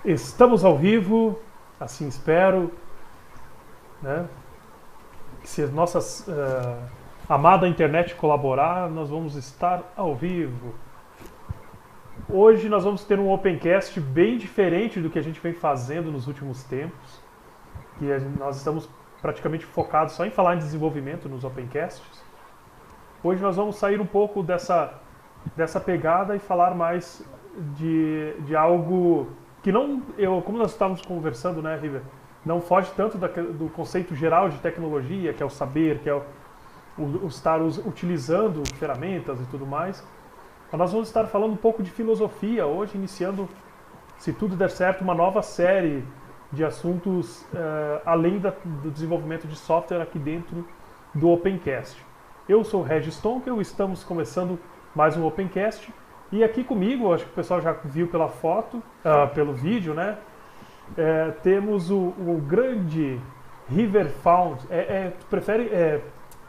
Estamos ao vivo, assim espero, né? Se a nossa amada internet colaborar, nós vamos estar ao vivo. Hoje nós vamos ter um Opencast bem diferente do que a gente vem fazendo nos últimos tempos. Nós estamos praticamente focados só em falar em desenvolvimento nos Opencasts. Hoje nós vamos sair um pouco dessa pegada e falar mais de algo que não, como nós estávamos conversando, né, River, não foge tanto do conceito geral de tecnologia, que é o saber, que é o estar utilizando ferramentas e tudo mais. Mas nós vamos estar falando um pouco de filosofia hoje, iniciando, se tudo der certo, uma nova série de assuntos além do desenvolvimento de software aqui dentro do Opencast. Eu sou o Regis Tonkel, estamos começando mais um Opencast. E aqui comigo, acho que o pessoal já viu pela foto, pelo vídeo, né? Temos o grande River Fount. Tu prefere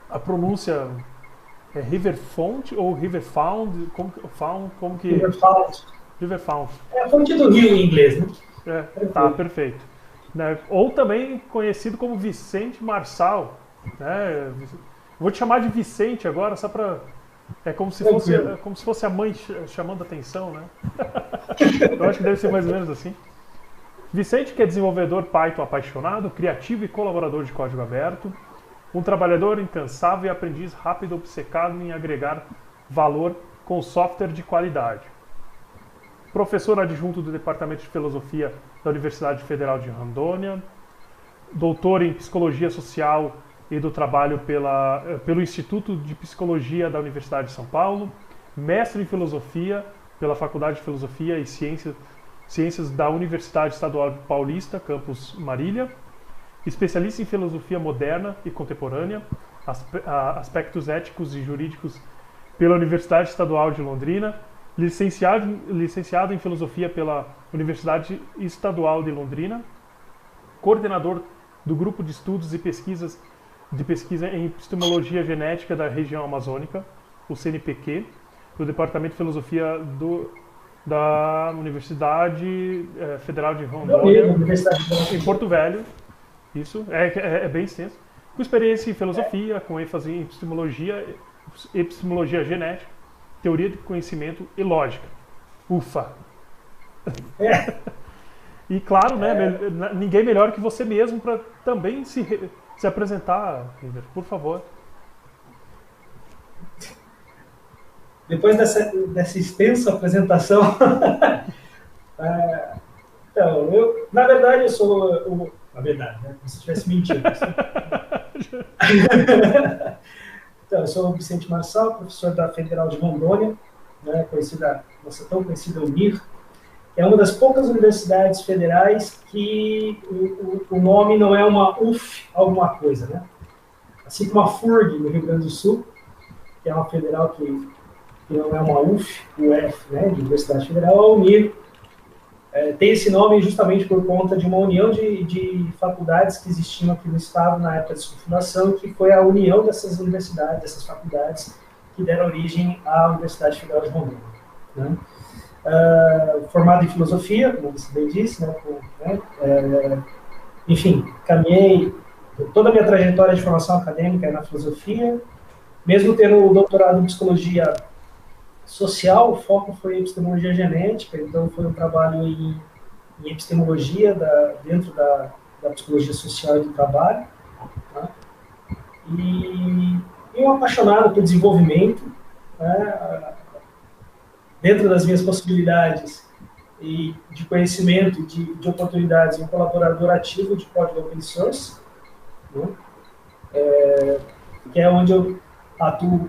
a pronúncia River Font ou River Found? Como que... River Fount. River Fount. É a fonte do rio em inglês, né? Tá, perfeito. Né? Ou também conhecido como Vicente Marçal. Né? Vou te chamar de Vicente agora, só para... É como se fosse a mãe chamando a atenção, né? Eu acho que deve ser mais ou menos assim. Vicente, que é desenvolvedor Python apaixonado, criativo e colaborador de código aberto, um trabalhador incansável e aprendiz rápido obcecado em agregar valor com software de qualidade. Professor adjunto do Departamento de Filosofia da Universidade Federal de Rondônia, doutor em Psicologia Social e do trabalho pelo Instituto de Psicologia da Universidade de São Paulo, mestre em Filosofia pela Faculdade de Filosofia e Ciências da Universidade Estadual Paulista, campus Marília, especialista em Filosofia Moderna e Contemporânea, aspectos éticos e jurídicos pela Universidade Estadual de Londrina, licenciado em Filosofia pela Universidade Estadual de Londrina, coordenador do Grupo de Estudos e Pesquisa em Epistemologia Genética da Região Amazônica, o CNPq, do Departamento de Filosofia da Universidade Federal de Rondônia, em Porto Velho. Isso, é bem extenso. Com experiência em filosofia, com ênfase em epistemologia genética, teoria de conhecimento e lógica. Ufa! E claro, né, ninguém melhor que você mesmo para também se apresentar, River, por favor. Depois dessa extensa apresentação, então, na verdade, eu sou... Na verdade, né? Como se estivesse mentindo. Então, eu sou o Vicente Marçal, professor da Federal de Rondônia, né, nossa tão conhecida UNIR. É uma das poucas universidades federais que o nome não é uma UF alguma coisa, né? Assim como a FURG, no Rio Grande do Sul, que é uma federal que não é uma UF, né, de Universidade Federal, a UNIR tem esse nome justamente por conta de uma união de faculdades que existiam aqui no estado na época de sua fundação, que foi a união dessas universidades, dessas faculdades, que deram origem à Universidade Federal de Rondônia, né? Formado em filosofia, como você bem disse, né, enfim, caminhei toda a minha trajetória de formação acadêmica na filosofia, mesmo tendo o doutorado em psicologia social, o foco foi em epistemologia genética, então foi um trabalho em epistemologia dentro da psicologia social e do trabalho, tá? E um apaixonado por desenvolvimento, né, dentro das minhas possibilidades e de conhecimento, de oportunidades, um colaborador ativo de código open source, né, que é onde eu atuo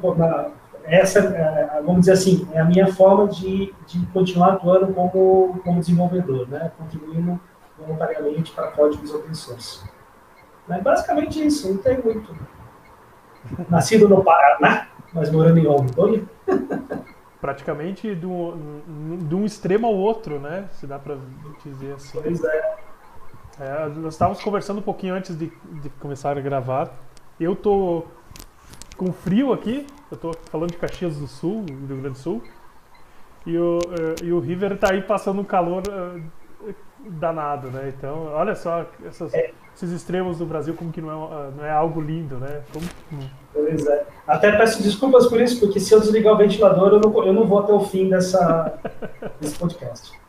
vamos dizer assim, é a minha forma de continuar atuando como desenvolvedor, né, contribuindo voluntariamente para códigos open source. Mas basicamente isso, não tem muito. Nascido no Paraná, mas morando em Rondônia. Praticamente de um extremo ao outro, né? Se dá para dizer assim. Pois é. Nós estávamos conversando um pouquinho antes de começar a gravar. Eu tô com frio aqui, eu tô falando de Caxias do Sul, do Rio Grande do Sul, e o River tá aí passando um calor danado, né? Então, olha só esses extremos do Brasil, como que não é algo lindo, né? Pois é. Até peço desculpas por isso, porque se eu desligar o ventilador, eu não vou até o fim desse podcast.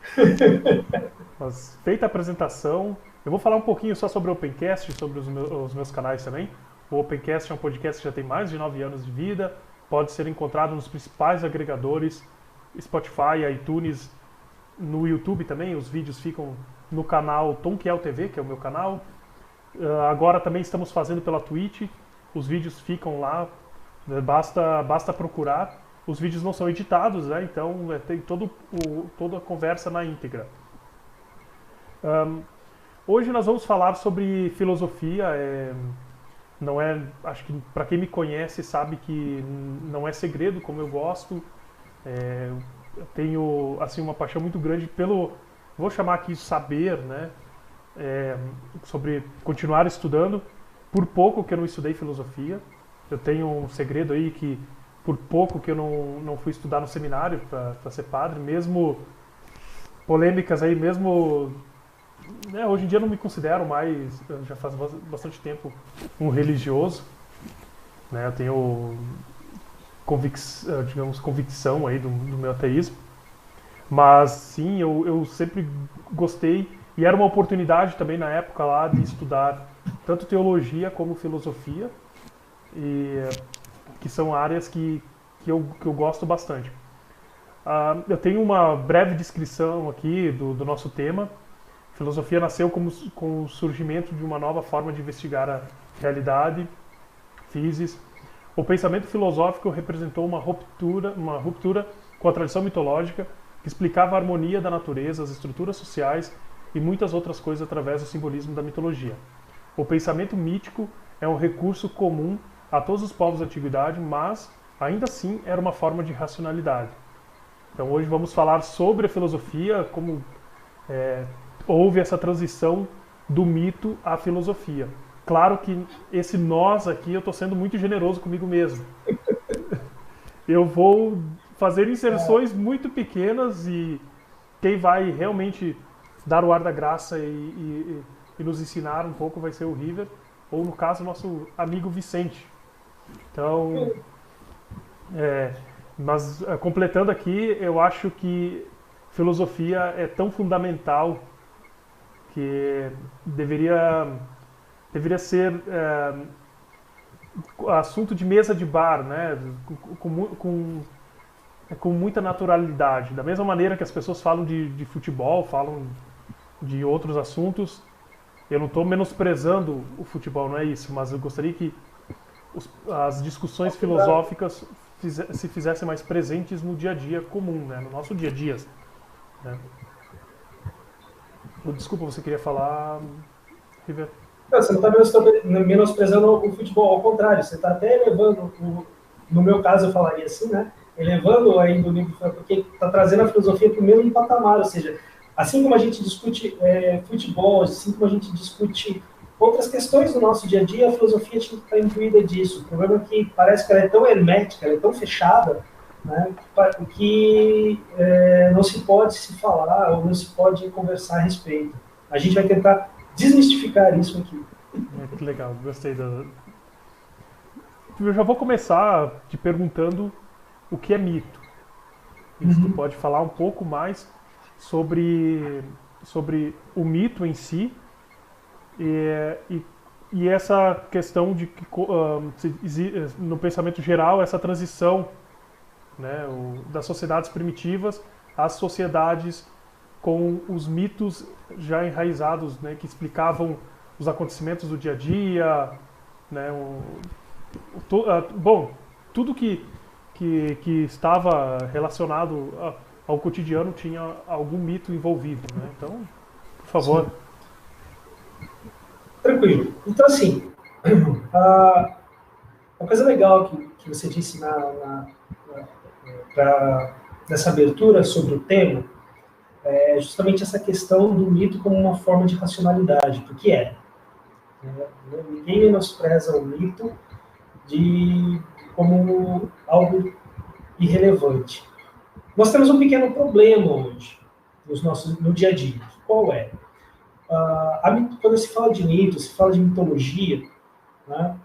Mas feita a apresentação, eu vou falar um pouquinho só sobre o Opencast, sobre os meus canais também. O Opencast é um podcast que já tem mais de 9 anos de vida, pode ser encontrado nos principais agregadores, Spotify, iTunes, no YouTube também. Os vídeos ficam no canal Tonkiel TV, que é o meu canal. Agora também estamos fazendo pela Twitch, os vídeos ficam lá, basta procurar. Os vídeos não são editados, né? Então tem toda a conversa na íntegra. Hoje nós vamos falar sobre filosofia. Não é, acho que para quem me conhece sabe que não é segredo como eu gosto. Eu tenho assim uma paixão muito grande pelo, vou chamar aqui saber, né? Sobre continuar estudando. Por pouco que eu não estudei filosofia. Eu tenho um segredo aí que por pouco que eu não fui estudar no seminário para ser padre, mesmo polêmicas aí, mesmo hoje em dia eu não me considero mais, já faz bastante tempo, um religioso, né? Eu tenho convicção aí do meu ateísmo, mas sim, eu sempre gostei, e era uma oportunidade também na época lá de estudar tanto teologia como filosofia, e que são áreas que eu gosto bastante. Eu tenho uma breve descrição aqui do nosso tema. Filosofia nasceu com o surgimento de uma nova forma de investigar a realidade, physis. O pensamento filosófico representou uma ruptura com a tradição mitológica que explicava a harmonia da natureza, as estruturas sociais e muitas outras coisas através do simbolismo da mitologia. O pensamento mítico é um recurso comum a todos os povos da antiguidade, mas ainda assim era uma forma de racionalidade. Então hoje vamos falar sobre a filosofia, como houve essa transição do mito à filosofia. Claro que esse nós aqui, eu estou sendo muito generoso comigo mesmo. Eu vou fazer inserções muito pequenas e quem vai realmente dar o ar da graça e nos ensinar um pouco vai ser o River, ou no caso, nosso amigo Vicente. Então, mas completando aqui, eu acho que filosofia é tão fundamental que deveria ser assunto de mesa de bar, né? Com muita naturalidade. Da mesma maneira que as pessoas falam de futebol, falam de outros assuntos, eu não estou menosprezando o futebol, não é isso, mas eu gostaria que as discussões filosóficas se fizessem mais presentes no dia a dia comum, né? No nosso dia a dia. Né? Desculpa, você queria falar, River? Não, você não está menosprezando o futebol, ao contrário, você está até elevando, no meu caso eu falaria assim, né? Elevando aí do nível, porque está trazendo a filosofia para o mesmo patamar, ou seja, assim como a gente discute futebol, assim como a gente discute outras questões do nosso dia a dia, a filosofia tinha que estar incluída disso. O problema é que parece que ela é tão hermética, ela é tão fechada, né, que não se pode se falar ou não se pode conversar a respeito. A gente vai tentar desmistificar isso aqui. Que legal, gostei da... Eu já vou começar te perguntando o que é mito. E se tu pode falar um pouco mais sobre o mito em si e essa questão de que no pensamento geral essa transição, né, das sociedades primitivas às sociedades com os mitos já enraizados, né, que explicavam os acontecimentos do dia a dia, né, tudo que estava relacionado ao cotidiano tinha algum mito envolvido, né? Então, por favor. Sim. Tranquilo. Então, assim, uma coisa legal que você disse nessa abertura sobre o tema é justamente essa questão do mito como uma forma de racionalidade, do que é. Ninguém menospreza o mito como algo irrelevante. Nós temos um pequeno problema hoje. no dia a dia. Qual é? Quando se fala de mito, se fala de mitologia, né,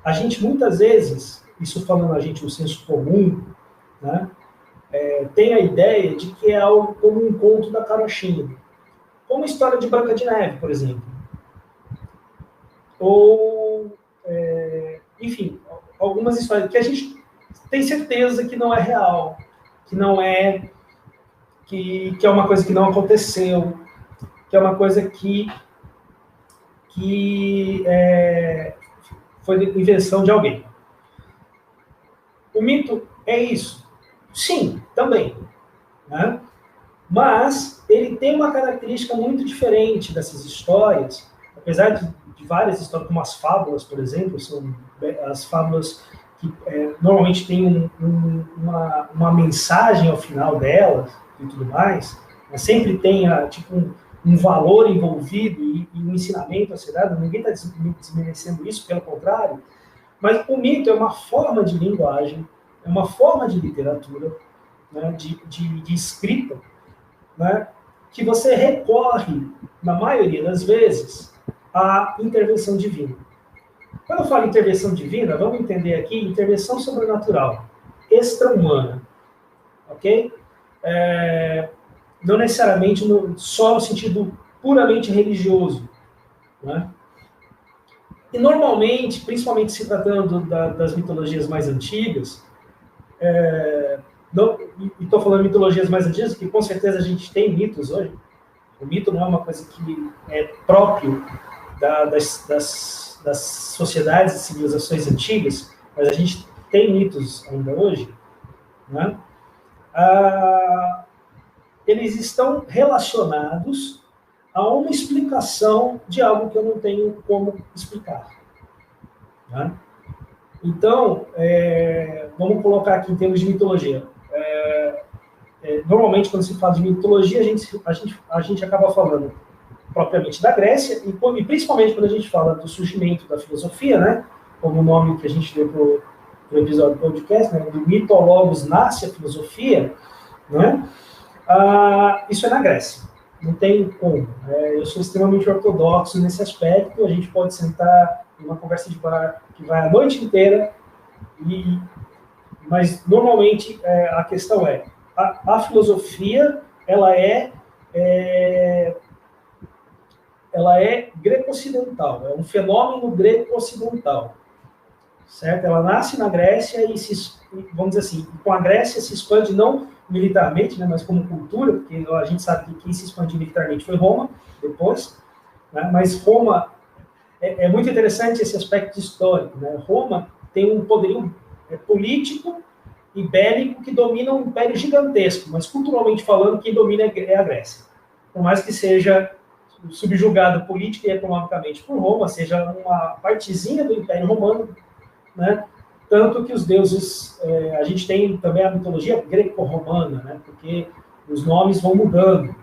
a gente muitas vezes, isso falando a gente no senso comum, né, tem a ideia de que é algo como um conto da carochinha, como a história de Branca de Neve, por exemplo. Ou, enfim, algumas histórias que a gente tem certeza que não é real, que não é, que é uma coisa que não aconteceu, que é uma coisa que foi invenção de alguém. O mito é isso? Sim, também. Né? Mas ele tem uma característica muito diferente dessas histórias, apesar de várias histórias, como as fábulas, por exemplo, são as fábulas que normalmente têm uma mensagem ao final delas e tudo mais, mas sempre tem tipo um valor envolvido e um ensinamento a ser dado, ninguém está desmerecendo isso, pelo contrário, mas o mito é uma forma de linguagem, é uma forma de literatura, né, de escrita, né, que você recorre, na maioria das vezes, à intervenção divina. Quando eu falo intervenção divina, vamos entender aqui intervenção sobrenatural, extra-humana, ok? Não necessariamente só no sentido puramente religioso, né? E normalmente, principalmente se tratando das mitologias mais antigas, e estou falando de mitologias mais antigas, porque com certeza a gente tem mitos hoje. O mito não é uma coisa que é próprio das sociedades e civilizações antigas, mas a gente tem mitos ainda hoje, né? Eles estão relacionados a uma explicação de algo que eu não tenho como explicar. Né? Então, vamos colocar aqui em termos de mitologia. Normalmente, quando se fala de mitologia, a gente acaba falando propriamente da Grécia, e principalmente quando a gente fala do surgimento da filosofia, né, como o nome que a gente deu para o episódio do podcast, né, do mitologos nasce a filosofia, né, isso é na Grécia, não tem como. Eu sou extremamente ortodoxo nesse aspecto, a gente pode sentar em uma conversa de bar que vai a noite inteira, mas normalmente a questão a filosofia ela é greco-ocidental, é um fenômeno greco-ocidental, certo? Ela nasce na Grécia e vamos dizer assim, com a Grécia se expande não militarmente, né, mas como cultura, porque a gente sabe que quem se expandiu militarmente foi Roma, depois, né, mas Roma, é muito interessante esse aspecto histórico, né? Roma tem um poderio político e bélico que domina um império gigantesco, mas culturalmente falando, quem domina é a Grécia. Por mais que seja subjugado política e economicamente por Roma, seja uma partezinha do Império Romano, né? Tanto que os deuses, a gente tem também a mitologia greco-romana, né? Porque os nomes vão mudando,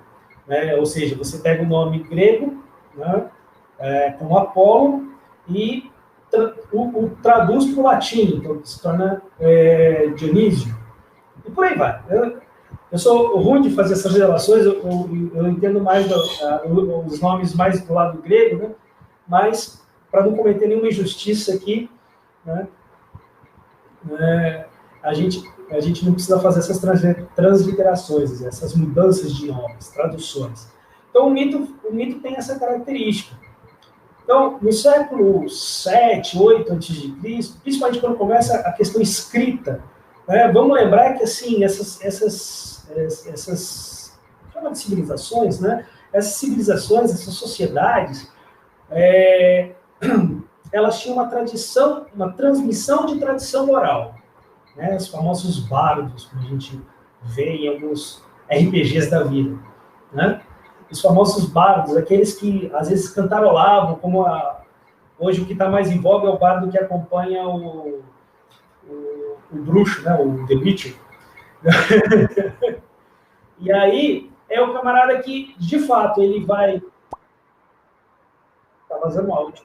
né? Ou seja, você pega o nome grego, né? Com Apolo, e o traduz para o latim, então se torna Dionísio, e por aí vai. Eu sou ruim de fazer essas relações, eu entendo mais os nomes mais do lado grego, né? Mas, para não cometer nenhuma injustiça aqui, né? A gente não precisa fazer essas transliterações, essas mudanças de nomes, traduções. Então, o mito tem essa característica. Então, no século VII, VIII a.C., principalmente quando começa a questão escrita, né, vamos lembrar que assim, essas chama de civilizações, né, essas sociedades, elas tinham uma transmissão de tradição oral, né, os famosos bardos, que a gente vê em alguns RPGs da vida, né? Os famosos bardos, aqueles que às vezes cantarolavam, como hoje o que está mais em voga é o bardo que acompanha o bruxo, né, o The Witcher. E aí é o camarada que, de fato, ele vai... Tá vazando áudio.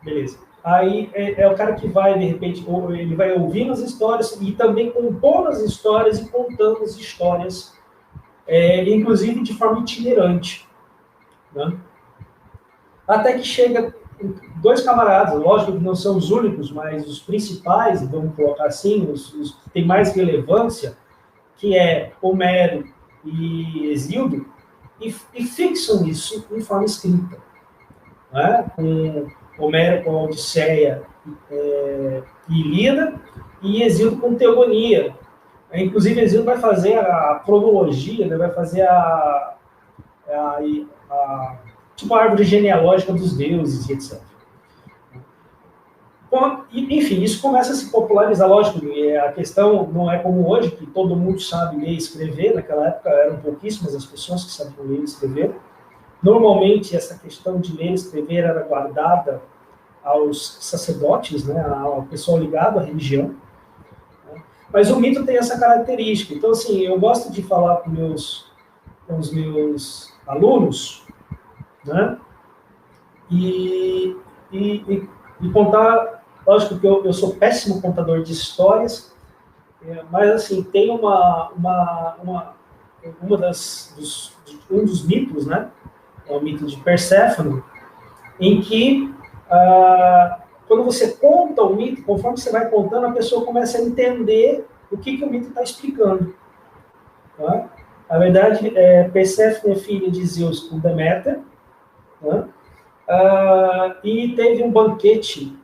Beleza. Aí é o cara que vai, de repente, ele vai ouvindo as histórias e também compondo as histórias e contando as histórias, inclusive de forma itinerante. Né? Até que chega dois camaradas, lógico que não são os únicos, mas os principais, vamos colocar assim, os que têm mais relevância, que é Homero e Hesíodo, e fixam isso em forma escrita. Né? Com Homero com a Odisseia e Ilíada, e Hesíodo com Teogonia. Inclusive, Hesíodo vai fazer a cronologia, né? Vai fazer tipo a árvore genealógica dos deuses, etc. Bom, enfim, isso começa a se popularizar, lógico, a questão não é como hoje, que todo mundo sabe ler e escrever, naquela época eram pouquíssimas as pessoas que sabiam ler e escrever. Normalmente, essa questão de ler e escrever era guardada aos sacerdotes, né, ao pessoal ligado à religião. Né? Mas o mito tem essa característica. Então, assim, eu gosto de falar com os meus alunos, né, e contar, lógico que eu sou péssimo contador de histórias, mas, assim, tem um dos mitos, né, é o mito de Perséfone, em que quando você conta o mito, conforme você vai contando, a pessoa começa a entender o que o mito está explicando. Tá? Na verdade, Perséfone é filha de Zeus com Deméter, né? E teve um banquete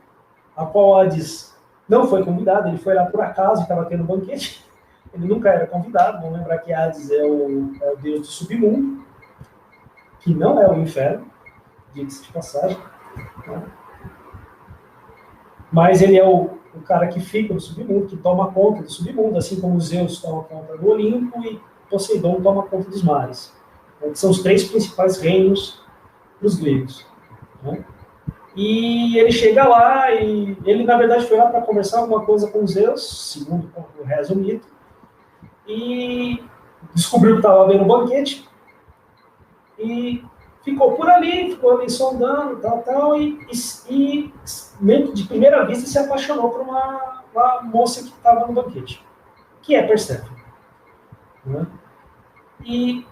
a qual Hades não foi convidado, ele foi lá por acaso e estava tendo um banquete. Ele nunca era convidado. Vamos lembrar que Hades é o deus do submundo, que não é o inferno, diga-se de passagem. Né? Mas ele é o cara que fica no submundo, que toma conta do submundo, assim como Zeus toma conta do Olimpo e Poseidon toma conta dos mares. Então, são os três principais reinos dos gregos. Né? E ele chega lá e ele, na verdade, foi lá para conversar alguma coisa com Zeus, segundo o reza o mito, e descobriu que estava havendo um banquete e ficou ali sondando, tal, e meio que de primeira vista se apaixonou por uma moça que estava no banquete, que é Perséfone. Né? E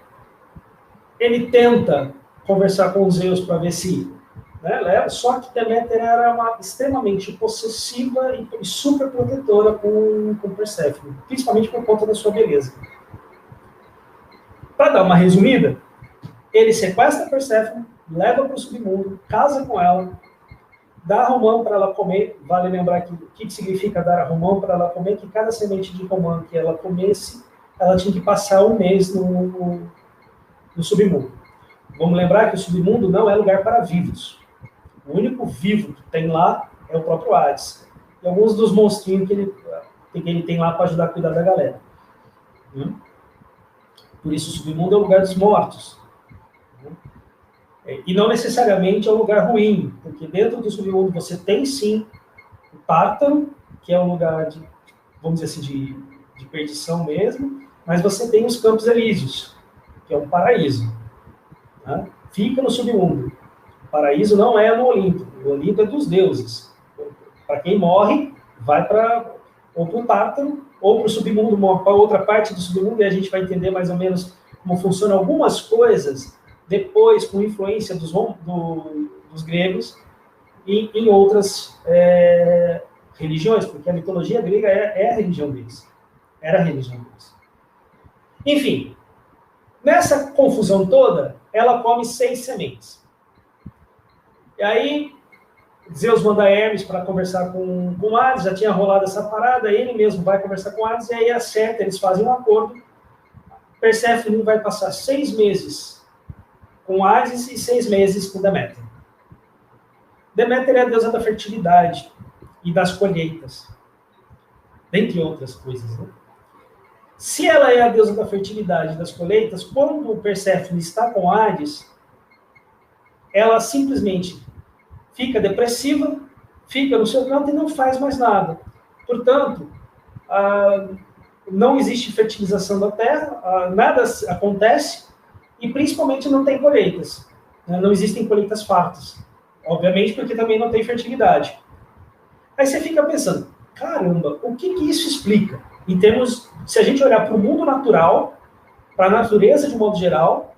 ele tenta conversar com Zeus para ver se leva, só que Deméter era extremamente possessiva e super protetora com Perséfone, principalmente por conta da sua beleza. Para dar uma resumida, ele sequestra Perséfone, leva para o submundo, casa com ela, dá romã para ela comer. Vale lembrar que o que significa dar romã para ela comer? Que cada semente de romã que ela comesse, ela tinha que passar um mês no submundo. Vamos lembrar que o submundo não é lugar para vivos. O único vivo que tem lá é o próprio Hades. E alguns dos monstrinhos que ele tem lá para ajudar a cuidar da galera. Por isso o submundo é o lugar dos mortos. E não necessariamente é um lugar ruim, porque dentro do submundo você tem sim o Tártaro, que é um lugar de, vamos dizer assim, de perdição mesmo, mas você tem os Campos Elíseos, que é um paraíso. Né? Fica no submundo. O paraíso não é no Olimpo. O Olimpo é dos deuses. Para quem morre, vai ou para o Tártaro, ou para o submundo, para outra parte do submundo, e a gente vai entender mais ou menos como funcionam algumas coisas depois, com influência dos gregos, e em outras religiões, porque a mitologia grega é a religião deles. Era a religião deles. Enfim, nessa confusão toda, ela come 6 sementes. E aí, Zeus manda Hermes para conversar com Hades, já tinha rolado essa parada, ele mesmo vai conversar com Hades, e aí acerta, eles fazem um acordo. Perséfone vai passar 6 meses com Hades e 6 meses com Deméter. Deméter é a deusa da fertilidade e das colheitas, dentre outras coisas. Né? Se ela é a deusa da fertilidade e das colheitas, quando Perséfone está com Hades, ela simplesmente fica depressiva, fica no seu canto e não faz mais nada. Portanto, não existe fertilização da terra, nada acontece, e principalmente não tem colheitas. Não existem colheitas fartas. obviamente porque também não tem fertilidade. Aí você fica pensando, caramba, o que isso explica? Em termos, se a gente olhar para o mundo natural, para a natureza de modo geral,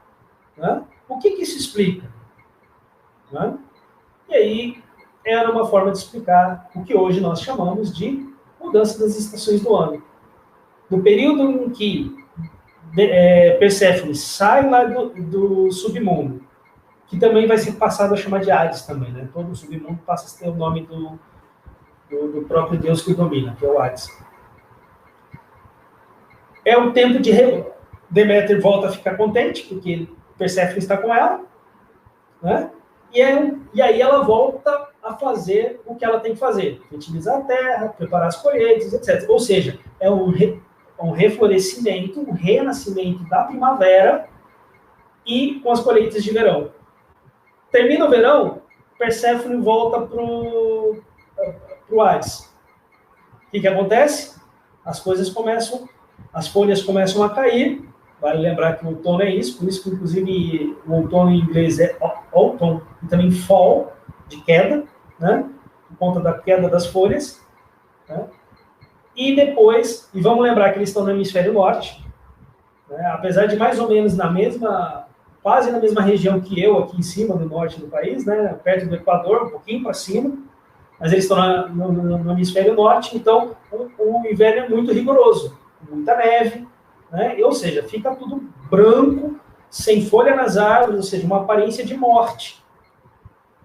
né, o que isso explica? Né? E aí era uma forma de explicar o que hoje nós chamamos de mudança das estações do ano. No período em que Perséfone sai lá do submundo, que também vai ser passado a chamar de Hades também, né? Todo o submundo passa a ter o nome do próprio Deus que o domina, que é o Hades. É o tempo de Deméter volta a ficar contente, porque Perséfone está com ela, né? E aí ela volta a fazer o que ela tem que fazer, fertilizar a terra, preparar as colheitas, etc. Ou seja, é um reflorescimento, um renascimento da primavera e com as colheitas de verão. Termina o verão, Perséfone volta para o Hades. O que acontece? As folhas começam a cair. Vale lembrar que o outono é isso, por isso que, inclusive, o outono em inglês é autumn, e também fall, de queda, né? Por conta da queda das folhas. Né? E depois, e vamos lembrar que eles estão no hemisfério norte, né? Apesar de mais ou menos quase na mesma região que eu, aqui em cima, no norte do país, né? Perto do Equador, um pouquinho para cima, mas eles estão no hemisfério norte, então o inverno é muito rigoroso, muita neve, né? Ou seja, fica tudo branco, sem folha nas árvores, ou seja, uma aparência de morte.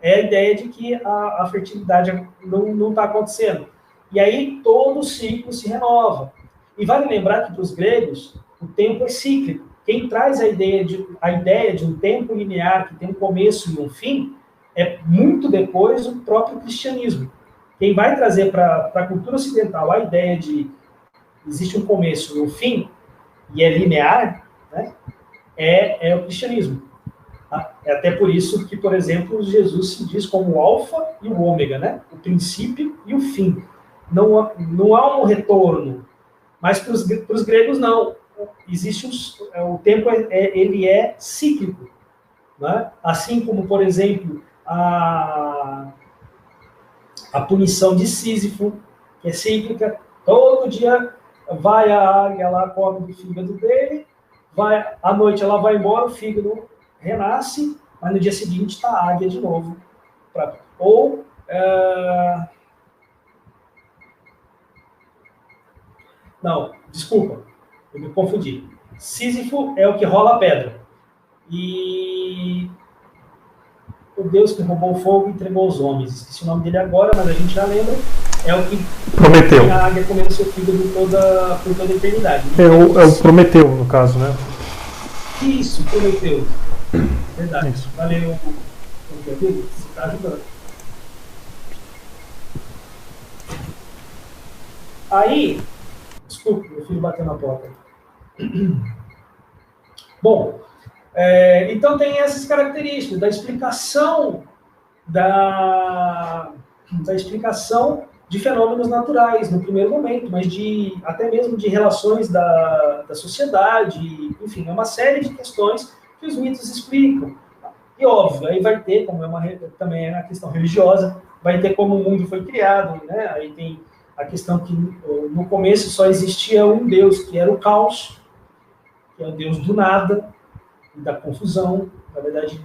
É a ideia de que a fertilidade não está acontecendo. E aí todo o ciclo se renova. E vale lembrar que para os gregos o tempo é cíclico. Quem traz a ideia de um tempo linear que tem um começo e um fim é muito depois o próprio cristianismo. Quem vai trazer para a cultura ocidental a ideia de existe um começo e um fim, e é linear, né, é o cristianismo. É até por isso que, por exemplo, Jesus se diz como o alfa e o ômega, né? O princípio e o fim. Não há um retorno. Mas para os gregos, não. Existe o tempo, ele é cíclico. Né? Assim como, por exemplo, a punição de Sísifo, que é cíclica. Todo dia vai a águia lá, come do fígado dele, à noite ela vai embora, o fígado renasce, mas no dia seguinte está a águia de novo. Não, desculpa, eu me confundi. Sísifo é o que rola a pedra. E o Deus que roubou o fogo e entregou os homens. Esqueci o nome dele agora, mas a gente já lembra. É o que Prometeu. Tem a águia comendo seu fígado por toda a eternidade. É o Prometeu, no caso, né? Isso, Prometeu. Verdade. Isso. Valeu. Você está ajudando. Aí, desculpe, meu filho bateu na porta. Bom, então tem essas características da explicação de fenômenos naturais no primeiro momento, mas até mesmo de relações da sociedade, enfim, é uma série de questões que os mitos explicam. E óbvio, aí vai ter, como também é uma questão religiosa, vai ter como o mundo foi criado, né? Aí tem a questão que no começo só existia um Deus, que era o caos, que é o Deus do nada e da confusão. Na verdade,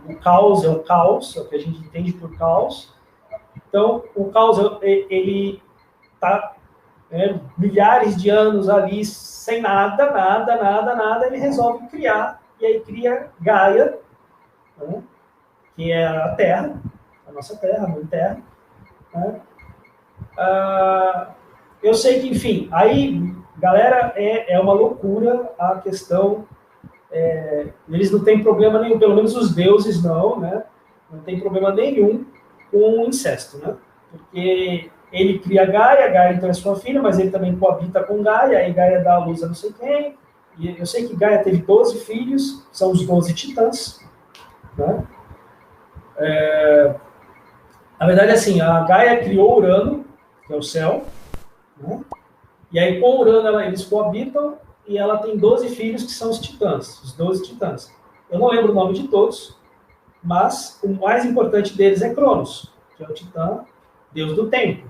o caos é o caos, é o que a gente entende por caos. Então, o caos, ele está milhares de anos ali, sem nada, ele resolve criar, e aí cria Gaia, né, que é a Terra, a nossa Terra, a Mãe Terra. Né? Eu sei que, enfim, aí, galera, é uma loucura a questão, eles não têm problema nenhum, pelo menos os deuses não, né? Não tem problema nenhum com o incesto, né? Porque ele cria Gaia então é sua filha, mas ele também coabita com Gaia, aí Gaia dá a luz a não sei quem, e eu sei que Gaia teve 12 filhos, são os 12 titãs, né? Na verdade, assim, a Gaia criou Urano, que é o céu, né? E aí com Urano eles coabitam, e ela tem 12 filhos que são os titãs, os 12 titãs. Eu não lembro o nome de todos, mas o mais importante deles é Cronos, que é o titã, deus do tempo,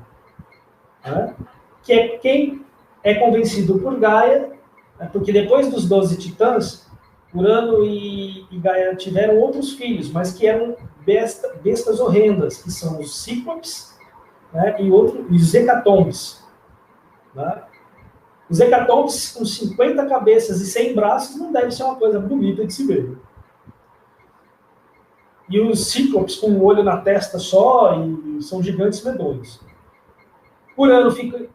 né? Que é quem é convencido por Gaia, né? Porque depois dos 12 titãs, Urano e Gaia tiveram outros filhos, mas que eram bestas horrendas, que são os Cíclopes, né? E os Hecatombes, né? Os hecatombes com 50 cabeças e 100 braços não deve ser uma coisa bonita de se ver. E os cíclopes com um olho na testa só e são gigantes medonhos. Urano fica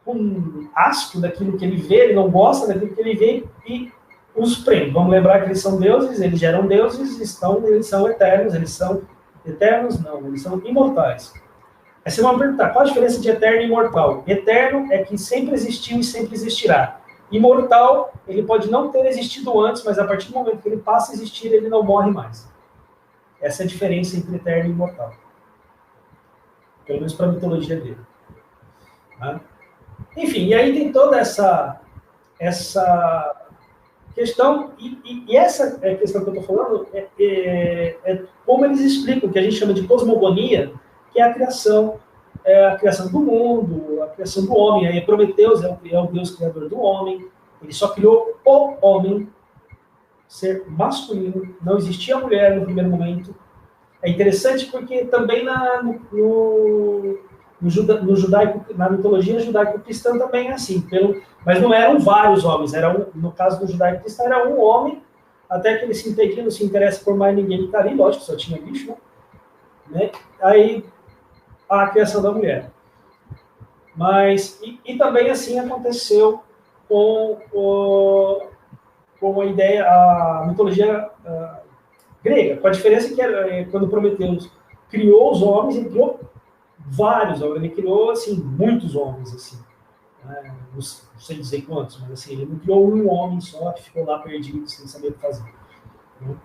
com asco daquilo que ele vê, ele não gosta daquilo que ele vê e os prende. Vamos lembrar que eles são deuses, eles geram deuses, eles são eternos, eles são eternos? Não, eles são imortais. Aí você vai perguntar, qual a diferença de eterno e imortal? Eterno é que sempre existiu e sempre existirá. Imortal, ele pode não ter existido antes, mas a partir do momento que ele passa a existir, ele não morre mais. Essa é a diferença entre eterno e imortal. Pelo menos para a mitologia dele. Tá? Enfim, e aí tem toda essa questão, e essa questão que eu estou falando é como eles explicam, que a gente chama de cosmogonia, que é a criação do mundo, a criação do homem. Aí Prometeus é o Deus criador do homem, ele só criou o homem, ser masculino, não existia mulher no primeiro momento. É interessante porque também no judaico, na mitologia judaico-cristã também é assim, mas não eram vários homens, no caso do judaico-cristão era um homem, até que ele se integra, não se interessa por mais ninguém que está ali, lógico, só tinha bicho, né? Aí a criação da mulher. Mas, e também assim aconteceu com a ideia, a mitologia grega, com a diferença que quando Prometeu criou os homens, ele criou vários homens, ele criou, assim, muitos homens, assim, né? Não sei dizer quantos, mas assim, ele não criou um homem só que ficou lá perdido, sem saber o que fazer. Né?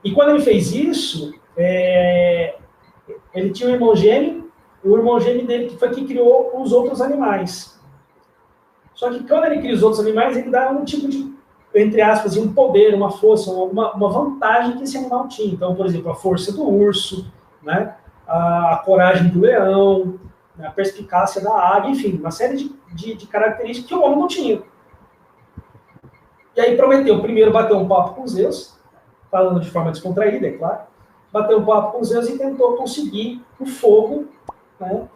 E quando ele fez isso, ele tinha um irmão gêmeo, o irmão gêmeo dele que foi que criou os outros animais. Só que quando ele cria os outros animais, ele dá um tipo de, entre aspas, um poder, uma força, uma vantagem que esse animal tinha. Então, por exemplo, a força do urso, né? A coragem do leão, a perspicácia da águia, enfim, uma série de características que o homem não tinha. E aí Prometeu primeiro bateu um papo com Zeus, falando de forma descontraída, é claro, bateu um papo com Zeus e tentou conseguir o fogo, né,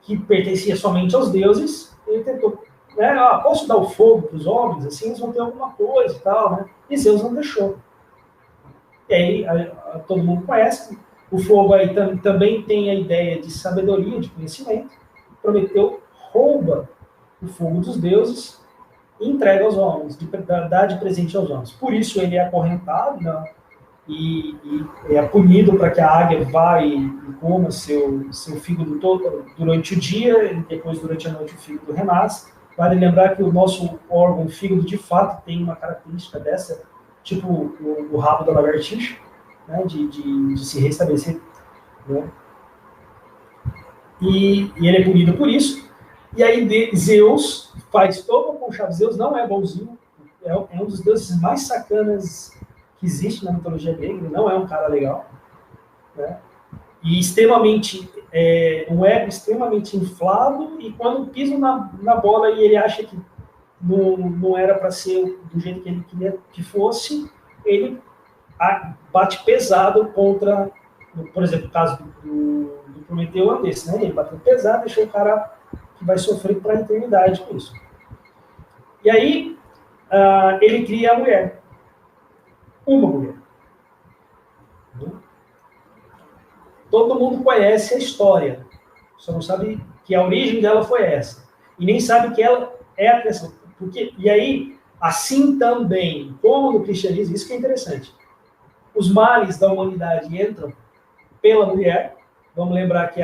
que pertencia somente aos deuses. Ele tentou, né, posso dar o fogo para os homens, assim eles vão ter alguma coisa e tal, né? E Zeus não deixou. E aí todo mundo conhece. O fogo aí também tem a ideia de sabedoria, de conhecimento. Prometeu rouba o fogo dos deuses e entrega aos homens, dá de presente aos homens. Por isso ele é acorrentado, né, e é punido para que a águia vá e coma seu fígado todo durante o dia, e depois durante a noite o fígado renasce. Vale lembrar que o nosso órgão, o fígado, de fato tem uma característica dessa, tipo o rabo da lagartixa, né, de se restabelecer. Né? E ele é punido por isso. E aí Zeus faz todo o conchavo. Zeus não é bonzinho, é um dos deuses mais sacanas que existe na mitologia grega, ele não é um cara legal, né? E extremamente, um ego extremamente inflado, e quando pisa na bola e ele acha que não era para ser do jeito que ele queria que fosse, ele bate pesado contra, por exemplo, o caso do Prometeu é desse, né? Ele bateu pesado, deixou o cara que vai sofrer para a eternidade com isso. E aí, ele cria a mulher. Uma mulher. Todo mundo conhece a história, só não sabe que a origem dela foi essa. E nem sabe que ela é a criação. E aí, assim também, como no cristianismo, isso que é interessante, os males da humanidade entram pela mulher. Vamos lembrar que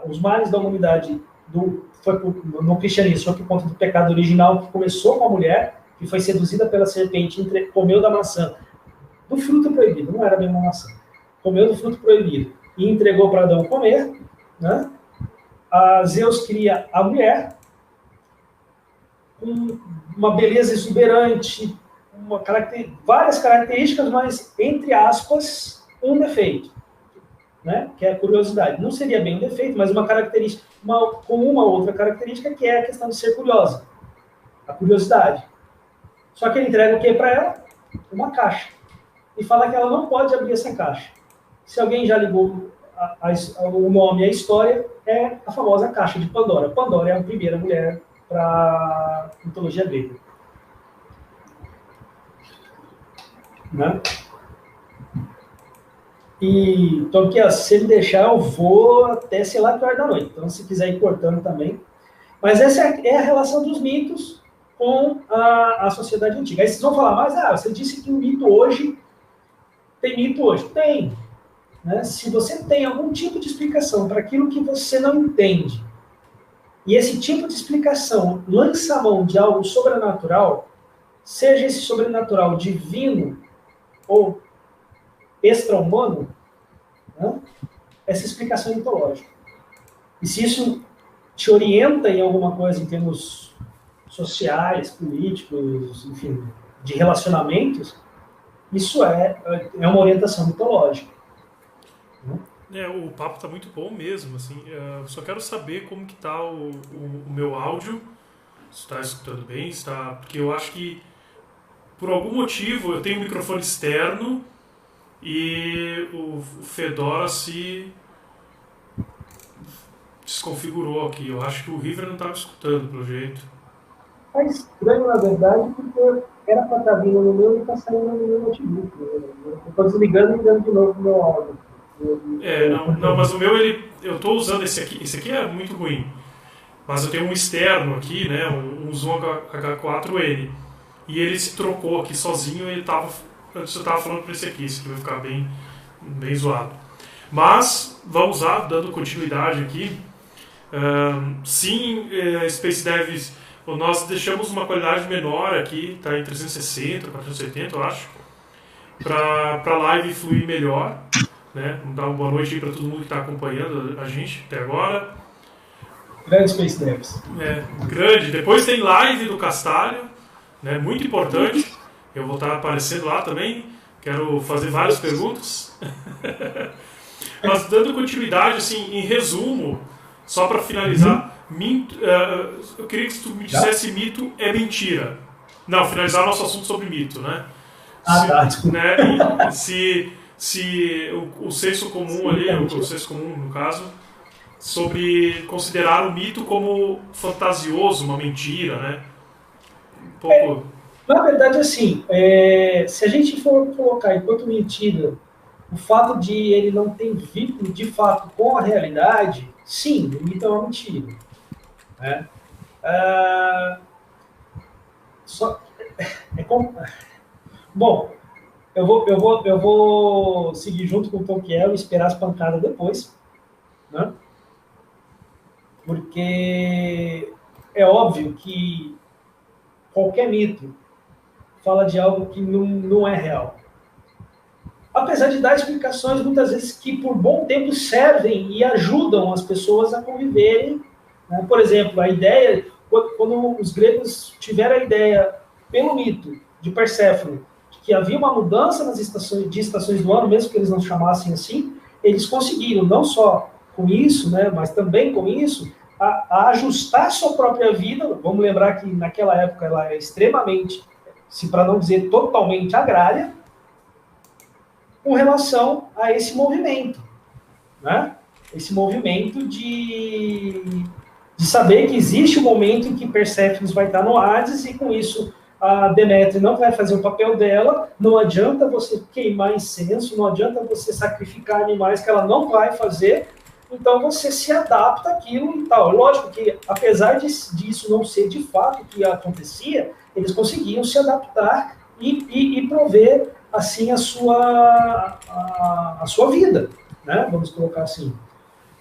os males da humanidade no cristianismo foi por conta do pecado original, que começou com a mulher, que foi seduzida pela serpente, comeu da maçã, do fruto proibido, não era bem uma maçã, comeu do fruto proibido e entregou para Adão comer, né? Zeus cria a mulher com uma beleza exuberante, várias características, mas, entre aspas, um defeito, né? Que é a curiosidade. Não seria bem um defeito, mas uma característica, com uma outra característica, que é a questão de ser curiosa, a curiosidade. Só que ele entrega o que para ela? Uma caixa. E fala que ela não pode abrir essa caixa. Se alguém já ligou o nome e a história, é a famosa caixa de Pandora. Pandora é a primeira mulher para a mitologia grega. Né? E, então, que, se ele deixar, eu vou até sei lá que hora da noite. Então, se quiser ir cortando também. Mas essa é a relação dos mitos com a sociedade antiga. Aí vocês vão falar, mas você disse que o mito hoje... Tem mito hoje? Tem. Né? Se você tem algum tipo de explicação para aquilo que você não entende, e esse tipo de explicação lança a mão de algo sobrenatural, seja esse sobrenatural divino ou extra-humano, né? Essa explicação é mitológica. E se isso te orienta em alguma coisa em termos sociais, políticos, enfim, de relacionamentos, isso é uma orientação mitológica. O papo tá muito bom mesmo, assim. Só quero saber como que tá o meu áudio. Se está escutando bem, está... Porque eu acho que, por algum motivo, eu tenho um microfone externo e o Fedora se desconfigurou aqui. Eu acho que o River não estava escutando, pelo jeito. É estranho, na verdade, porque era para estar vindo no meu e está saindo no meu notebook. Eu estou desligando e ligando de novo o meu áudio. Não, mas o meu, eu estou usando esse aqui. Esse aqui é muito ruim. Mas eu tenho um externo aqui, né, um Zoom H4N. E ele se trocou aqui sozinho e antes eu estava falando para esse aqui vai ficar bem zoado. Mas, vamos lá, dando continuidade aqui. Sim, Space Devs, nós deixamos uma qualidade menor aqui, está em 360, 480, eu acho, para a live fluir melhor. Né? Vamos dar uma boa noite aí para todo mundo que está acompanhando a gente até agora. Grande Space Devs. Grande. Depois tem live do Castalho, né? Muito importante. Eu vou estar aparecendo lá também. Quero fazer várias perguntas. Mas dando continuidade, assim, em resumo, só para finalizar, eu queria que tu me dissesse mito é mentira. Não, finalizar nosso assunto sobre mito, né? Se o senso comum ali, o senso comum no caso, sobre considerar o mito como fantasioso, uma mentira, né? Um pouco... Na verdade, assim, se a gente for colocar enquanto mentira o fato de ele não ter vindo de fato com a realidade, sim, o mito é uma mentira. Né? Bom, eu vou seguir junto com o Tonquiel e esperar as pancadas depois, né? Porque é óbvio que qualquer mito fala de algo que não é real. Apesar de dar explicações, muitas vezes, que por bom tempo servem e ajudam as pessoas a conviverem. Né? Por exemplo, a ideia, quando os gregos tiveram a ideia, pelo mito de Perséfone, que havia uma mudança nas estações do ano, mesmo que eles não chamassem assim, eles conseguiram, não só com isso, né, mas também com isso, a ajustar a sua própria vida. Vamos lembrar que naquela época ela era extremamente, se para não dizer totalmente agrária, com relação a esse movimento, né? Esse movimento de saber que existe um momento em que Perséfone vai estar no Hades, e com isso a Deméter não vai fazer o papel dela. Não adianta você queimar incenso, não adianta você sacrificar animais, que ela não vai fazer. Então você se adapta àquilo e tal. Lógico que, apesar disso não ser de fato o que acontecia, eles conseguiam se adaptar e prover assim a sua vida, né? Vamos colocar assim.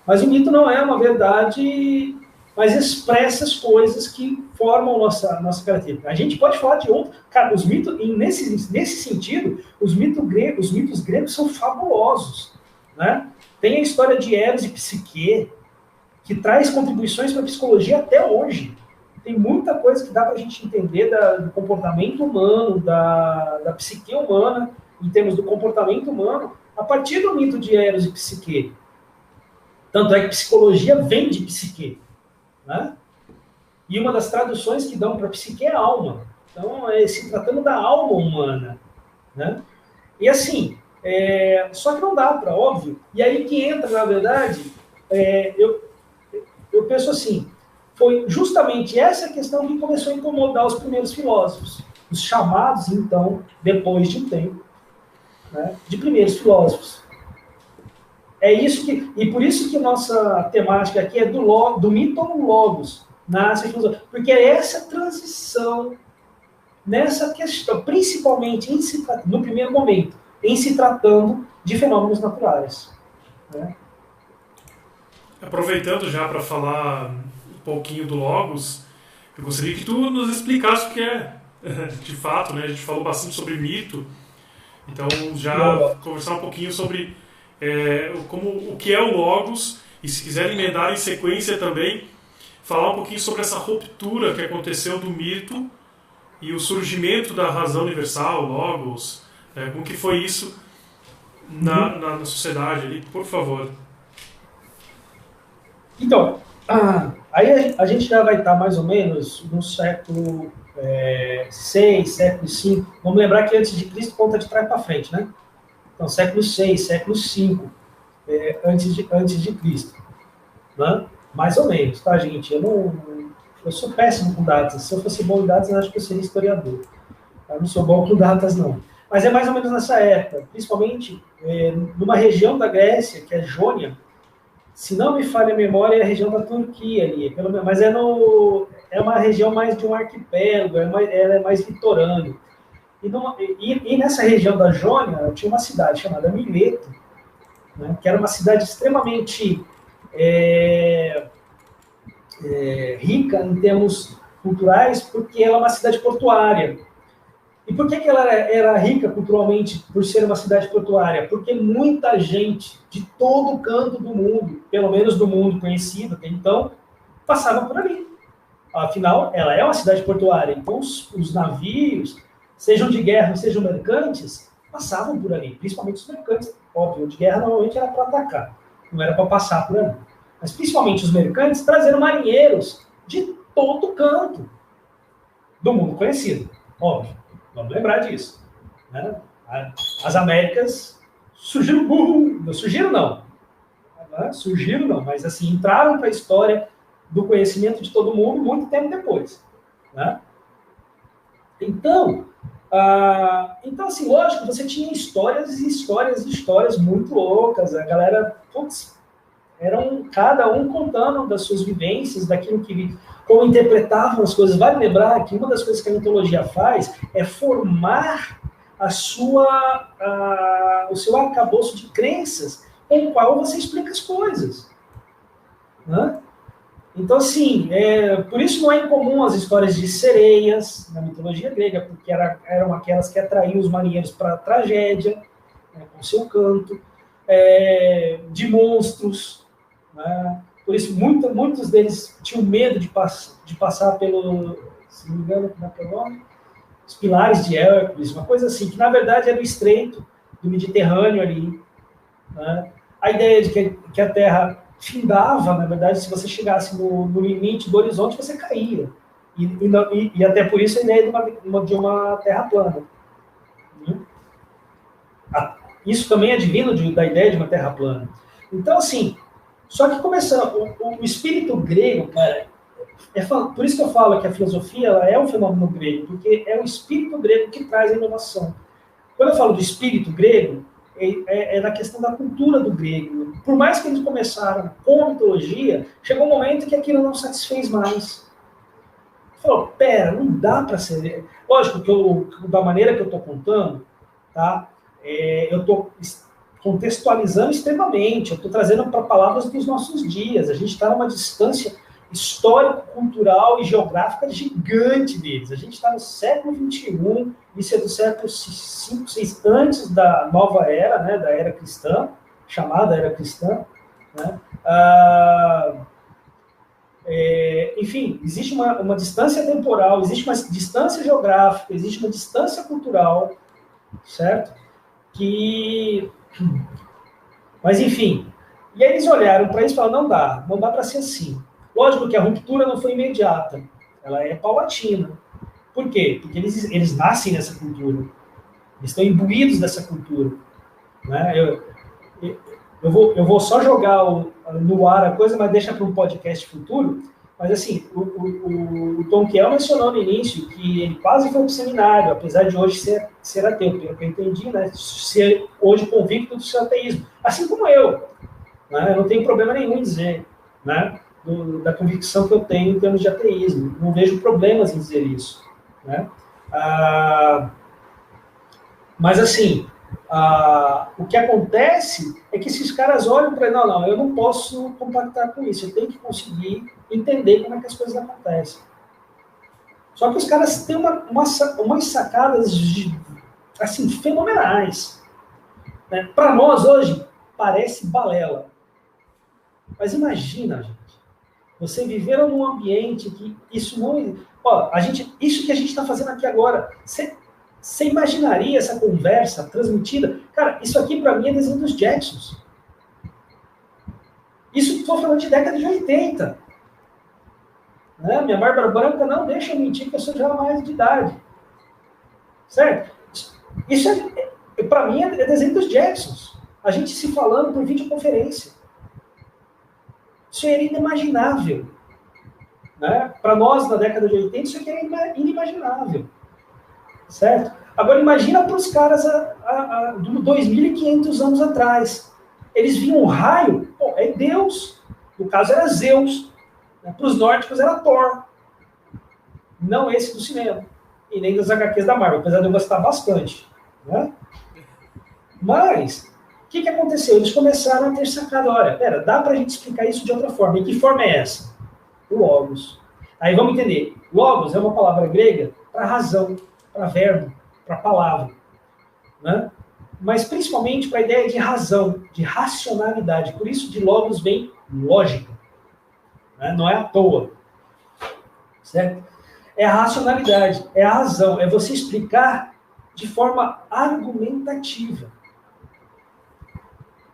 Mas o mito não é uma verdade, mas expressa as coisas que formam nossa característica. A gente pode falar de outro. Cara, os mitos, nesse sentido, os mitos gregos são fabulosos, né? Tem a história de Eros e Psique, que traz contribuições para a psicologia até hoje. Tem muita coisa que dá para a gente entender do comportamento humano, da psique humana, em termos do comportamento humano, a partir do mito de Eros e Psique. Tanto é que psicologia vem de psique, né? E uma das traduções que dão para psique é alma. Então, é se tratando da alma humana, né? E assim, só que não dá para, óbvio. E aí que entra, na verdade, eu penso assim, foi justamente essa questão que começou a incomodar os primeiros filósofos, os chamados, então, depois de um tempo, né, de primeiros filósofos. É isso que, e por isso que nossa temática aqui é do mito ao logos, nasce a filosofia, porque é essa transição nessa questão, principalmente no primeiro momento, em se tratando de fenômenos naturais, né? Aproveitando já para falar um pouquinho do logos, eu gostaria que tu nos explicasse o que é, de fato, né? A gente falou bastante sobre mito, então já conversar um pouquinho sobre o que é o logos, e se quiser emendar em sequência também, falar um pouquinho sobre essa ruptura que aconteceu do mito e o surgimento da razão universal, logos, como que foi isso na sociedade ali, por favor. Então, aí a gente já vai estar mais ou menos no século 6, século 5. Vamos lembrar que antes de Cristo conta de trás para frente, né? Então, século 6, século 5, antes de Cristo. Né? Mais ou menos, tá, gente? Eu sou péssimo com datas. Se eu fosse bom em datas, eu acho que eu seria historiador. Eu não sou bom com datas, não. Mas é mais ou menos nessa época, principalmente numa região da Grécia, que é Jônia. Se não me falha a memória, é a região da Turquia ali. Mas é uma região mais de um arquipélago, ela é mais litorânea. E nessa região da Jônia, tinha uma cidade chamada Mileto, né, que era uma cidade extremamente rica em termos culturais, porque ela é uma cidade portuária. E por que ela era rica culturalmente por ser uma cidade portuária? Porque muita gente de todo canto do mundo, pelo menos do mundo conhecido até então, passava por ali. Afinal, ela é uma cidade portuária, então os navios, sejam de guerra, sejam mercantes, passavam por ali, principalmente os mercantes. Óbvio, de guerra normalmente era para atacar, não era para passar por ali. Mas principalmente os mercantes trazendo marinheiros de todo canto do mundo conhecido, óbvio. Vamos lembrar disso. Né? As Américas surgiram, não surgiram não, mas assim, entraram para a história do conhecimento de todo mundo muito tempo depois. Né? Então, assim, lógico, você tinha histórias e histórias e histórias muito loucas. A galera, cada um contando das suas vivências, daquilo que como interpretavam as coisas. Vale lembrar que uma das coisas que a mitologia faz é formar o seu arcabouço de crenças com o qual você explica as coisas. Né? Então, assim, por isso não é incomum as histórias de sereias na mitologia grega, porque eram aquelas que atraíam os marinheiros para a tragédia, né, com seu canto, de monstros, né? Por isso, muitos deles tinham medo de passar pelo, se não me engano, como é que é o nome? Os pilares de Hércules, uma coisa assim, que na verdade era o estreito do Mediterrâneo ali. Né? A ideia de que a Terra findava, na verdade, se você chegasse no limite do horizonte, você caía. E até por isso a ideia de uma Terra plana. Isso também é divino da ideia de uma Terra plana. Então, assim, só que começando, o espírito grego, cara, por isso que eu falo que a filosofia ela é um fenômeno grego, porque é o espírito grego que traz a inovação. Quando eu falo do espírito grego, é na questão da cultura do grego. Por mais que eles começaram com a mitologia, chegou um momento que aquilo não satisfez mais. Falou, pera, não dá para ser... Lógico que da maneira que eu estou contando, tá? Eu estou contextualizando extremamente, eu estou trazendo para palavras dos nossos dias. A gente está numa distância histórico-cultural e geográfica gigante deles. A gente está no século XXI, isso é do século V, VI, antes da nova era, né, da era cristã, chamada era cristã. Né? Enfim, existe uma distância temporal, existe uma distância geográfica, existe uma distância cultural, certo? Que Mas, enfim. E aí eles olharam para isso e falaram, não dá para ser assim. Lógico que a ruptura não foi imediata, ela é paulatina. Por quê? Porque eles nascem nessa cultura, eles estão imbuídos dessa cultura. Né? Eu vou só jogar no ar a coisa, mas deixa para um podcast futuro. Mas, assim, o Tom Kiel mencionou no início que ele quase foi para o seminário, apesar de hoje ser ateu, pelo que eu entendi, né? Ser hoje convicto do seu ateísmo. Assim como eu. Né? Eu não tenho problema nenhum em dizer, né? Da convicção que eu tenho em termos de ateísmo. Não vejo problemas em dizer isso. Né? Mas, assim, o que acontece é que esses caras olham para ele, não, eu não posso compactar com isso, eu tenho que conseguir entender como é que as coisas acontecem. Só que os caras têm umas sacadas assim, fenomenais. Né? Para nós, hoje, parece balela. Mas imagina, gente, você viver num ambiente que isso não... Ó, isso que a gente está fazendo aqui agora, você imaginaria essa conversa transmitida? Cara, isso aqui para mim é desenho dos Jacksons. Isso estou falando de década de 80. Né? Minha Bárbara Branca não deixa eu mentir que eu sou já mais de idade. Certo? Isso para mim é desenho dos Jacksons. A gente se falando por videoconferência. Isso era inimaginável. Né? Para nós, na década de 80, isso aqui era inimaginável. Certo? Agora, imagina para os caras 2.500 anos atrás. Eles viam um raio, pô, é Deus. No caso, era Zeus. Né? Para os nórdicos, era Thor. Não esse do cinema. E nem das HQs da Marvel, apesar de eu gostar bastante. Né? Mas, o que aconteceu? Eles começaram a ter sacado, olha, pera, dá para a gente explicar isso de outra forma. E que forma é essa? O logos. Aí vamos entender. Logos é uma palavra grega para razão, para verbo, para palavra. Né? Mas principalmente para a ideia de razão, de racionalidade. Por isso de logos vem lógica. Né? Não é à toa. Certo? É a racionalidade, é a razão, é você explicar de forma argumentativa.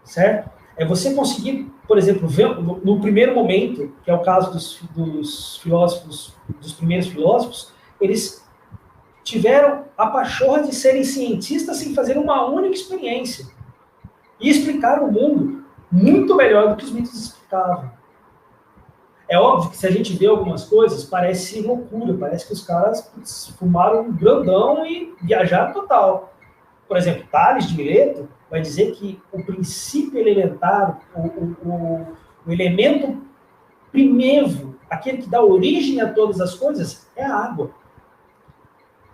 Certo? É você conseguir, por exemplo, ver no primeiro momento, que é o caso dos filósofos, dos primeiros filósofos, eles tiveram a pachorra de serem cientistas sem fazer uma única experiência. E explicaram o mundo muito melhor do que os mitos explicavam. É óbvio que se a gente vê algumas coisas, parece loucura, parece que os caras fumaram um grandão e viajaram total. Por exemplo, Tales de Mileto vai dizer que o princípio elementar, o elemento primevo, aquele que dá origem a todas as coisas, é a água.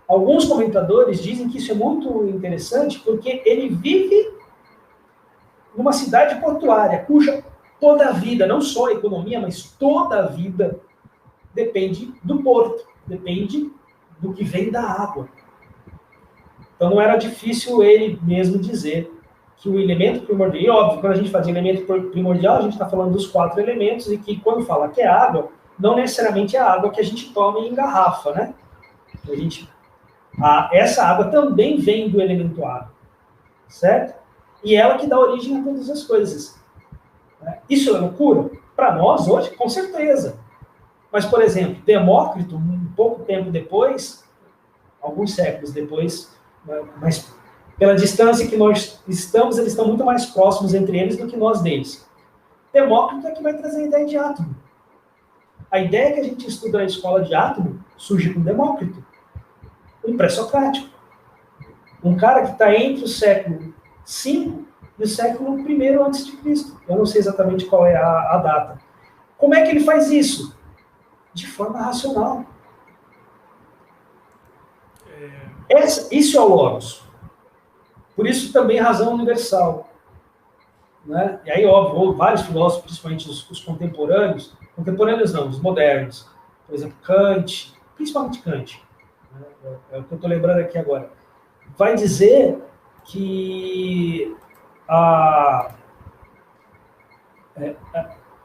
Alguns comentadores dizem que isso é muito interessante porque ele vive numa cidade portuária, cuja toda a vida, não só a economia, mas toda a vida depende do porto, depende do que vem da água. Então não era difícil ele mesmo dizer que o elemento primordial, e óbvio, quando a gente fala de elemento primordial, a gente está falando dos 4 elementos, e que quando fala que é água, não necessariamente é a água que a gente toma em garrafa, né? Essa água também vem do elemento água, certo? E ela que dá origem a todas as coisas. Isso é loucura? Para nós, hoje, com certeza. Mas, por exemplo, Demócrito, um pouco tempo depois, alguns séculos depois, mas pela distância que nós estamos, eles estão muito mais próximos entre eles do que nós deles. Demócrito é que vai trazer a ideia de átomo. A ideia que a gente estuda na escola de átomo surge com Demócrito, um pré-socrático. Um cara que está entre o século V e o século I a.C. Eu não sei exatamente qual é a data. Como é que ele faz isso? De forma racional. Isso é o logos. Por isso também razão universal. Né? E aí, óbvio, vários filósofos, principalmente os contemporâneos não, os modernos, por exemplo, Kant, principalmente Kant, né? É o que eu estou lembrando aqui agora, vai dizer que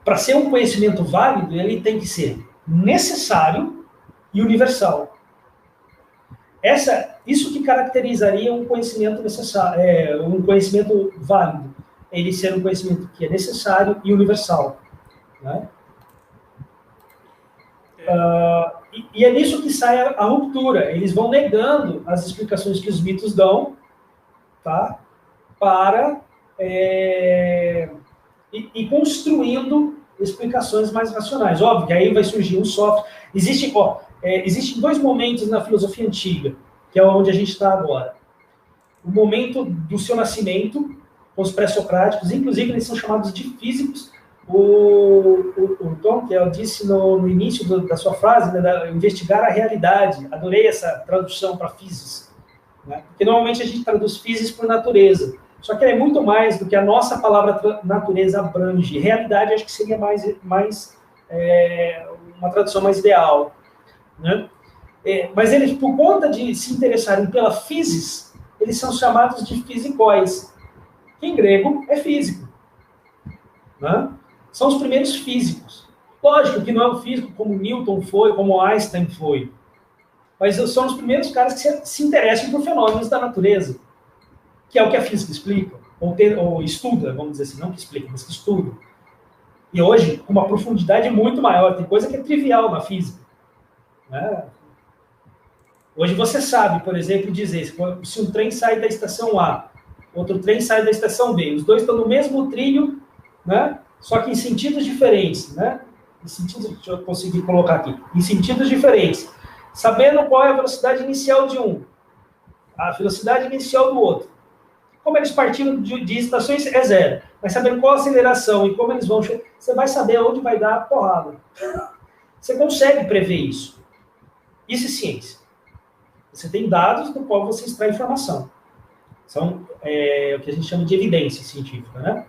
para ser um conhecimento válido, ele tem que ser necessário e universal. Isso que caracterizaria um conhecimento necessário, um conhecimento válido. Ele ser um conhecimento que é necessário e universal. Né? E é nisso que sai a ruptura. Eles vão negando as explicações que os mitos dão, tá? Para e construindo explicações mais racionais. Óbvio que aí vai surgir um software. Existem dois momentos na filosofia antiga, que é onde a gente está agora. O momento do seu nascimento, com os pré-socráticos, inclusive eles são chamados de físicos. O Tom, que eu disse no início da sua frase, né, investigar a realidade. Adorei essa tradução para physis, né? Porque normalmente a gente traduz physis por natureza. Só que é muito mais do que a nossa palavra natureza abrange. Realidade acho que seria uma tradução mais ideal. Né? Mas eles, por conta de se interessarem pela physis, eles são chamados de fisicóis, que em grego é físico. Né? São os primeiros físicos. Lógico que não é um físico como Newton foi, como Einstein foi. Mas são os primeiros caras que se interessam por fenômenos da natureza, que é o que a física explica, ou estuda, vamos dizer assim, não que explica, mas que estuda. E hoje, com uma profundidade muito maior, tem coisa que é trivial na física. Né? Hoje você sabe, por exemplo, dizer se um trem sai da estação A, outro trem sai da estação B, os dois estão no mesmo trilho, né? Só que em sentidos diferentes. Né? Deixa eu conseguir colocar aqui. Em sentidos diferentes. Sabendo qual é a velocidade inicial de um, a velocidade inicial do outro. Como eles partiram de estações, é zero. Mas sabendo qual a aceleração e como eles vão, você vai saber onde vai dar a porrada. Você consegue prever isso. Isso é ciência. Você tem dados do qual você extrai informação. São o que a gente chama de evidência científica. Né?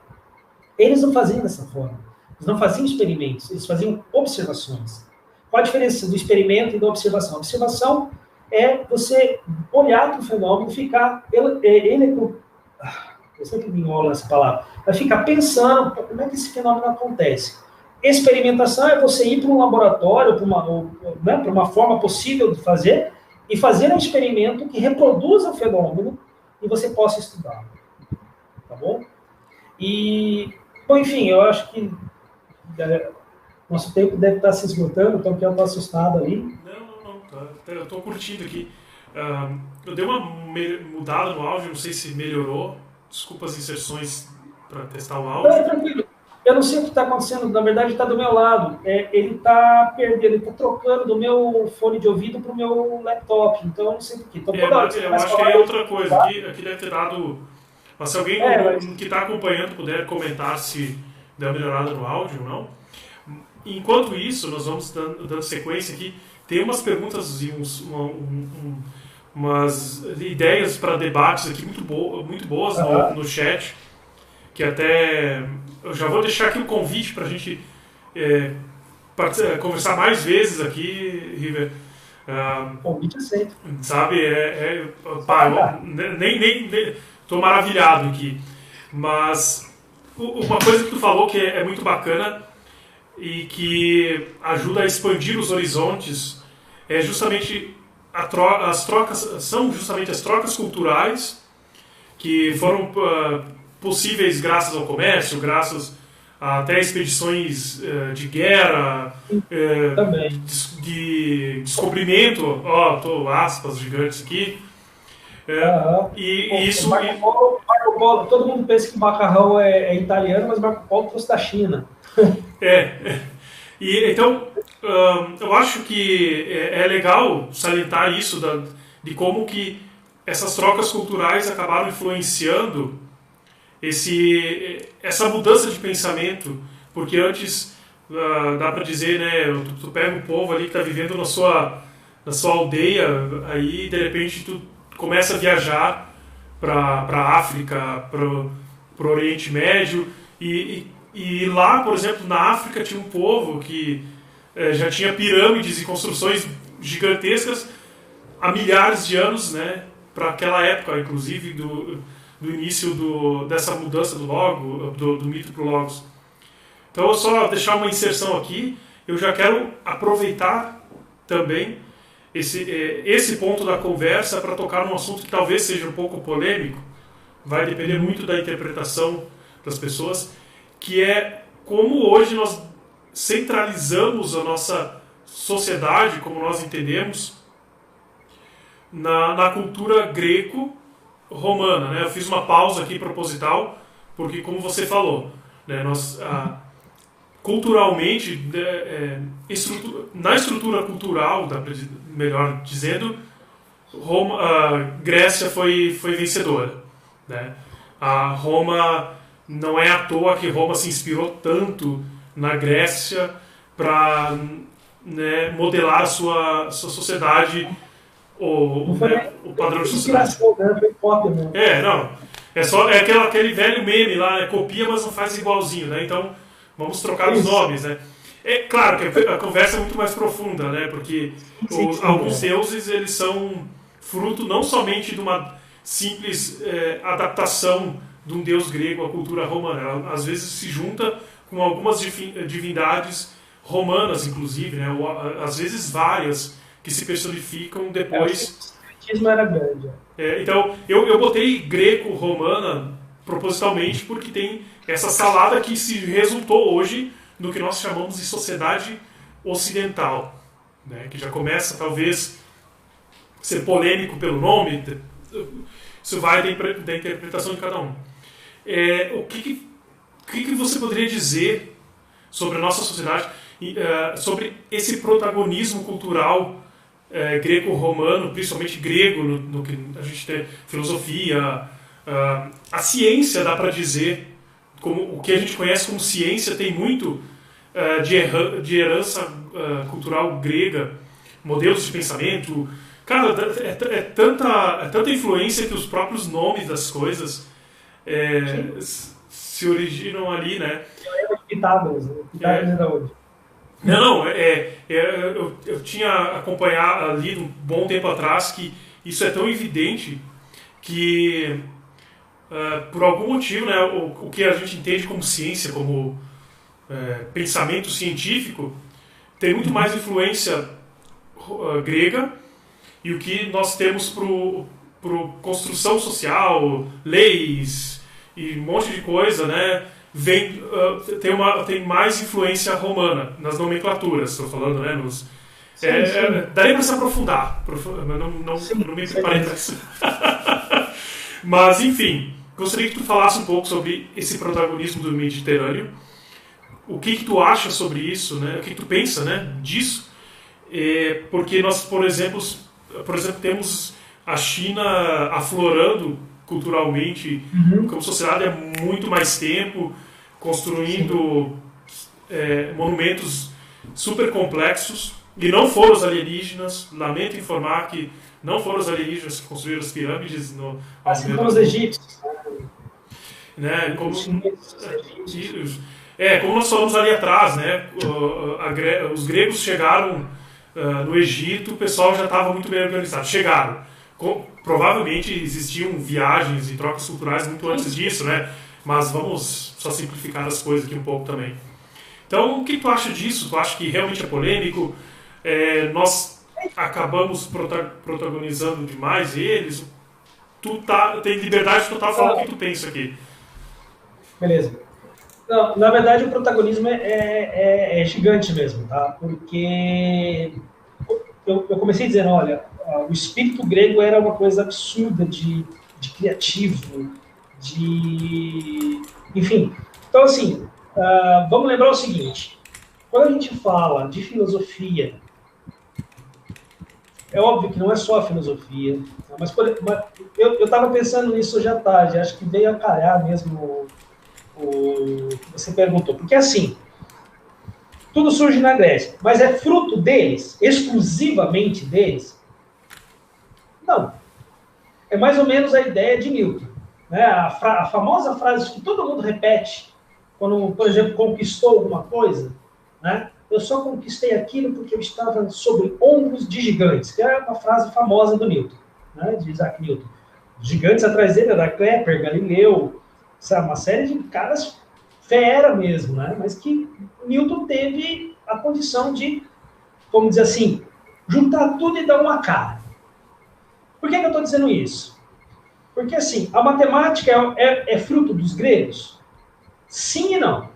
Eles não faziam dessa forma. Eles não faziam experimentos, eles faziam observações. Qual a diferença do experimento e da observação? A observação é você olhar para o fenômeno e ficar... Eu sempre me enrolo nessa palavra. Vai ficar pensando como é que esse fenômeno acontece. Experimentação é você ir para um laboratório, para uma forma possível de fazer, e fazer um experimento que reproduza o fenômeno e você possa estudar. Tá bom? Bom, enfim, eu acho que nosso tempo deve estar se esgotando, então eu estou assustado ali. Não. Eu estou curtindo aqui. Eu dei uma mudada no áudio, não sei se melhorou. Desculpa as inserções para testar o áudio. Não, tranquilo. Eu não sei o que está acontecendo, na verdade está do meu lado. Ele está perdendo, ele está trocando do meu fone de ouvido para o meu laptop, então eu não sei por quê. Então, eu acho que é outra coisa. Aqui deve ter dado... Mas se alguém que está acompanhando puder comentar se deu uma melhorada no áudio ou não. Enquanto isso, nós vamos dando sequência aqui. Tem umas perguntas e umas ideias para debates aqui muito boas no chat, que até eu já vou deixar aqui o convite para a gente conversar mais vezes aqui, River. Convite aceito. Sabe, nem estou maravilhado aqui. Mas uma coisa que tu falou que é muito bacana e que ajuda a expandir os horizontes é justamente são justamente as trocas culturais que foram possíveis graças ao comércio, graças até expedições de guerra, de descobrimento, tô aspas gigantes aqui, e isso... Marco Polo, todo mundo pensa que macarrão é italiano, mas Marco Polo trouxe da China. Então, eu acho que é legal salientar isso de como que essas trocas culturais acabaram influenciando essa mudança de pensamento, porque antes dá para dizer, né, tu pega um povo ali que está vivendo na sua aldeia, aí de repente tu começa a viajar para a África, para o Oriente Médio, e lá, por exemplo, na África tinha um povo que já tinha pirâmides e construções gigantescas há milhares de anos, né, para aquela época, inclusive do início dessa mudança do mito para o logos. Então, eu só deixar uma inserção aqui. Eu já quero aproveitar também esse ponto da conversa para tocar num assunto que talvez seja um pouco polêmico, vai depender muito da interpretação das pessoas, que é como hoje nós centralizamos a nossa sociedade, como nós entendemos, na cultura greco-romana. Né? Eu fiz uma pausa aqui proposital, porque como você falou, né, culturalmente, na estrutura cultural, melhor dizendo, a Grécia foi vencedora. Né? A Roma, não é à toa que Roma se inspirou tanto na Grécia para, né, modelar a sua sociedade, o padrão de sociedade. Foi cópia, né? Não. É aquele velho meme lá, copia, mas não faz igualzinho, né? Então, vamos trocar os nomes, né? É claro que a conversa é muito mais profunda, né? Porque alguns deuses, eles são fruto não somente de uma simples adaptação de um deus grego à cultura romana. Às vezes se junta com algumas divindades romanas, inclusive, né? Ou, às vezes várias, que se personificam depois. O anticristianismo era grande. Então, eu botei greco-romana propositalmente porque tem essa salada que se resultou hoje no que nós chamamos de sociedade ocidental, né? Que já começa, talvez, a ser polêmico pelo nome. Isso vai da interpretação de cada um. O que você poderia dizer sobre a nossa sociedade, sobre esse protagonismo cultural greco-romano, principalmente grego, no que a gente tem filosofia, a ciência, dá para dizer, como o que a gente conhece como ciência tem muito de herança cultural grega, modelos de pensamento. Cara, é tanta influência que os próprios nomes das coisas se originam ali, né? Pitágoras, né? Pitágoras é da onde? Não, eu tinha acompanhado ali um bom tempo atrás que isso é tão evidente que, por algum motivo, né, o que a gente entende como ciência, como pensamento científico, tem muito mais influência grega, e o que nós temos para construção social, leis e um monte de coisa, né, tem mais influência romana nas nomenclaturas, estou falando, né, daria para se aprofundar, não me preparei para isso. Mas, enfim, gostaria que tu falasse um pouco sobre esse protagonismo do Mediterrâneo, o que tu acha sobre isso, né, o que tu pensa, né, disso, porque nós, por exemplo, temos a China aflorando culturalmente como sociedade há muito mais tempo, construindo monumentos super complexos, e não foram os alienígenas, lamento informar que não foram os alienígenas que construíram as pirâmides. Assim como os egípcios. Né? Como nós falamos ali atrás, né? Os gregos chegaram no Egito, o pessoal já estava muito bem organizado. Chegaram. Provavelmente existiam viagens e trocas culturais muito antes disso, né? Mas vamos só simplificar as coisas aqui um pouco também. Então, o que tu acha disso? Tu acha que realmente é polêmico? Nós acabamos protagonizando demais eles? Tu tem liberdade total de falar o que tu pensa aqui. Beleza. Não, na verdade, o protagonismo é gigante mesmo, tá? Porque eu comecei dizendo, olha, o espírito grego era uma coisa absurda de criativo, enfim. Então, assim, vamos lembrar o seguinte, quando a gente fala de filosofia, é óbvio que não é só a filosofia, mas eu estava pensando nisso hoje à tarde, acho que veio a calhar mesmo o que você perguntou, porque assim, tudo surge na Grécia, mas é fruto deles, exclusivamente deles? Não. É mais ou menos a ideia de Newton, né? A famosa frase que todo mundo repete quando, por exemplo, conquistou alguma coisa, né? Eu só conquistei aquilo porque eu estava sobre ombros de gigantes, que é uma frase famosa do Newton, né? De Isaac Newton. Os gigantes atrás dele era Kepler, Galileu, sabe? Uma série de caras fera mesmo, né? Mas que Newton teve a condição de, vamos dizer assim, juntar tudo e dar uma cara. Por que eu estou dizendo isso? Porque, assim, a matemática é fruto dos gregos? Sim e não.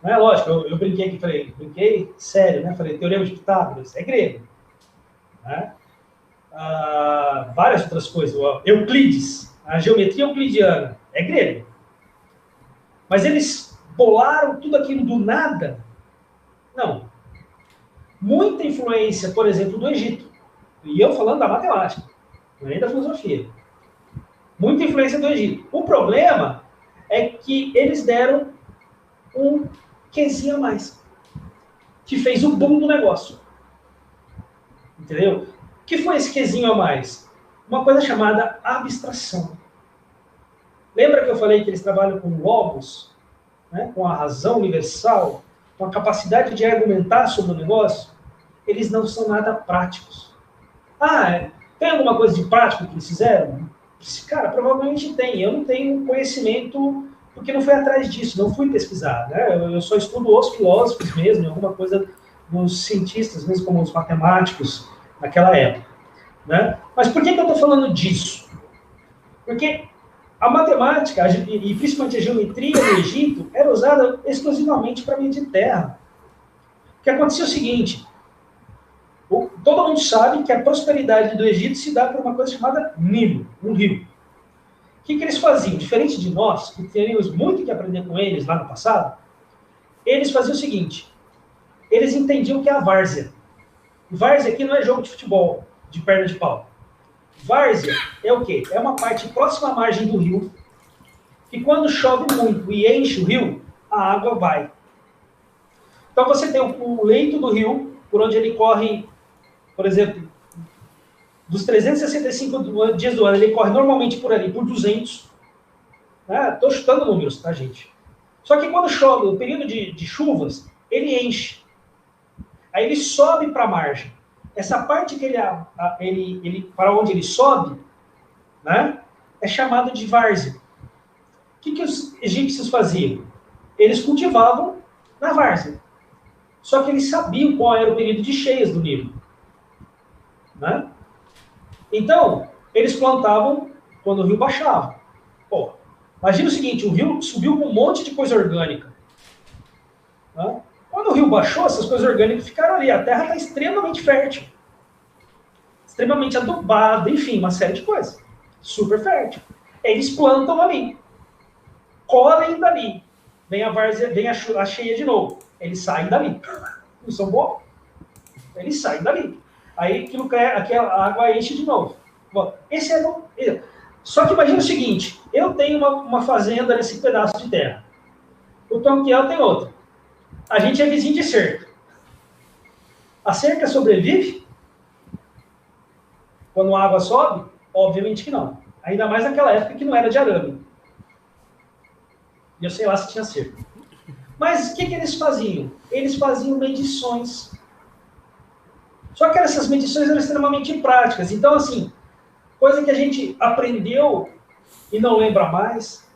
Não é lógico, eu brinquei aqui, brinquei sério, né? Falei, Teorema de Pitágoras, é grego. Né? Várias outras coisas. Euclides, a geometria euclidiana, é grego. Mas eles bolaram tudo aquilo do nada? Não. Muita influência, por exemplo, do Egito. E eu falando da matemática, nem da filosofia. Muita influência do Egito. O problema é que eles deram um quezinho a mais, que fez o boom do negócio. Entendeu? O que foi esse quezinho a mais? Uma coisa chamada abstração. Lembra que eu falei que eles trabalham com logos, né? Com a razão universal, com a capacidade de argumentar sobre o negócio? Eles não são nada práticos. Tem alguma coisa de prático que eles fizeram? Cara, provavelmente tem. Eu não tenho conhecimento, porque não fui atrás disso, não fui pesquisar. Né? Eu só estudo os filósofos mesmo, alguma coisa dos cientistas, mesmo como os matemáticos, naquela época. Né? Mas por que eu estou falando disso? Porque a matemática, e principalmente a geometria no Egito, era usada exclusivamente para medir terra. O que acontecia é o seguinte: todo mundo sabe que a prosperidade do Egito se dá por uma coisa chamada Nilo, um rio. O que eles faziam? Diferente de nós, que teríamos muito que aprender com eles lá no passado, eles faziam o seguinte: eles entendiam que é a várzea. Várzea aqui não é jogo de futebol, de perna de pau. Várzea é o quê? É uma parte próxima à margem do rio, que quando chove muito e enche o rio, a água vai. Então você tem o leito do rio, por onde ele corre, por exemplo, dos 365 dias do ano, ele corre normalmente por ali, por 200. Estou chutando números, tá, gente? Só que quando chove, o período de chuvas, ele enche. Aí ele sobe para a margem. Essa parte que ele para onde ele sobe, né, é chamado de várzea. O que os egípcios faziam? Eles cultivavam na várzea. Só que eles sabiam qual era o período de cheias do Nilo. Né? Então, eles plantavam quando o rio baixava. Pô, imagina o seguinte: o rio subiu com um monte de coisa orgânica. Né? Quando o rio baixou, essas coisas orgânicas ficaram ali. A terra está extremamente fértil. Extremamente adubada, enfim, uma série de coisas. Super fértil. Eles plantam ali. Colhem dali. Vem a várzea, vem a cheia de novo. Eles saem dali. Não são bons? Eles saem dali. Aí aquela água enche de novo. Bom, esse é bom. Só que imagina o seguinte: eu tenho uma fazenda nesse pedaço de terra. O Tom Kiel tem outra. A gente é vizinho de cerca. A cerca sobrevive? Quando a água sobe? Obviamente que não. Ainda mais naquela época que não era de arame. E eu sei lá se tinha cerca. Mas o que eles faziam? Eles faziam medições. Só que essas medições eram extremamente práticas. Então, assim, coisa que a gente aprendeu e não lembra mais.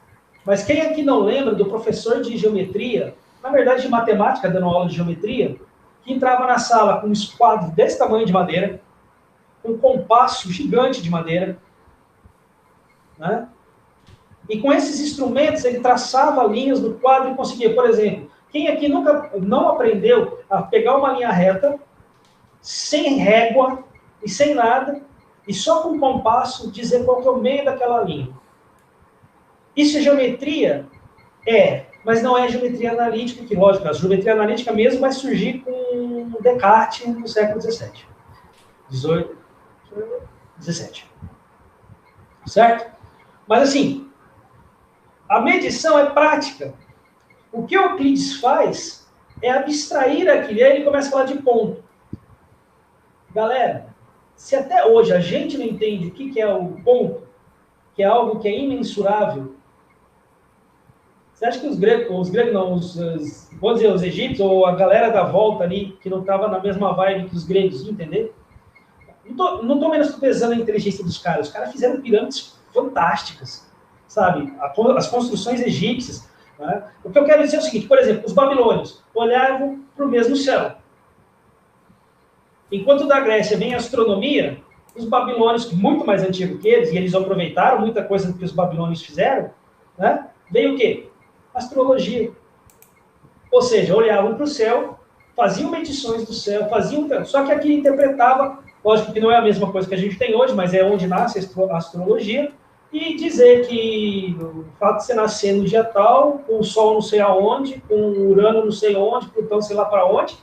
Mas quem aqui não lembra do professor de geometria, na verdade de matemática, dando aula de geometria, que entrava na sala com um esquadro desse tamanho de madeira, um compasso gigante de madeira, né? E com esses instrumentos ele traçava linhas no quadro e conseguia, por exemplo, quem aqui nunca não aprendeu a pegar uma linha reta, sem régua e sem nada, e só com um compasso dizer qual que é o meio daquela linha? Isso é geometria? Mas não é geometria analítica, que lógico, a geometria analítica mesmo vai surgir com Descartes no século XVII. 18, 17. Certo? Mas assim, a medição é prática. O que Euclides faz é abstrair aquilo, e aí ele começa a falar de ponto. Galera, se até hoje a gente não entende o que é o ponto, que é algo que é imensurável, você acha que os egípcios, ou a galera da volta ali, que não estava na mesma vibe que os gregos, entender? Não estou menosprezando a inteligência dos caras. Os caras fizeram pirâmides fantásticas, sabe? As construções egípcias. Né? O que eu quero dizer é o seguinte: por exemplo, os babilônios olhavam para o mesmo céu. Enquanto da Grécia vem a astronomia, os babilônios, muito mais antigos que eles, e eles aproveitaram muita coisa que os babilônios fizeram, né? Veio o quê? Astrologia. Ou seja, olhavam para o céu, faziam medições do céu, só que aqui interpretava, lógico que não é a mesma coisa que a gente tem hoje, mas é onde nasce a astrologia, e dizer que o fato de você nascer no dia tal, com o Sol não sei aonde, com o Urano não sei onde, Plutão sei lá para onde,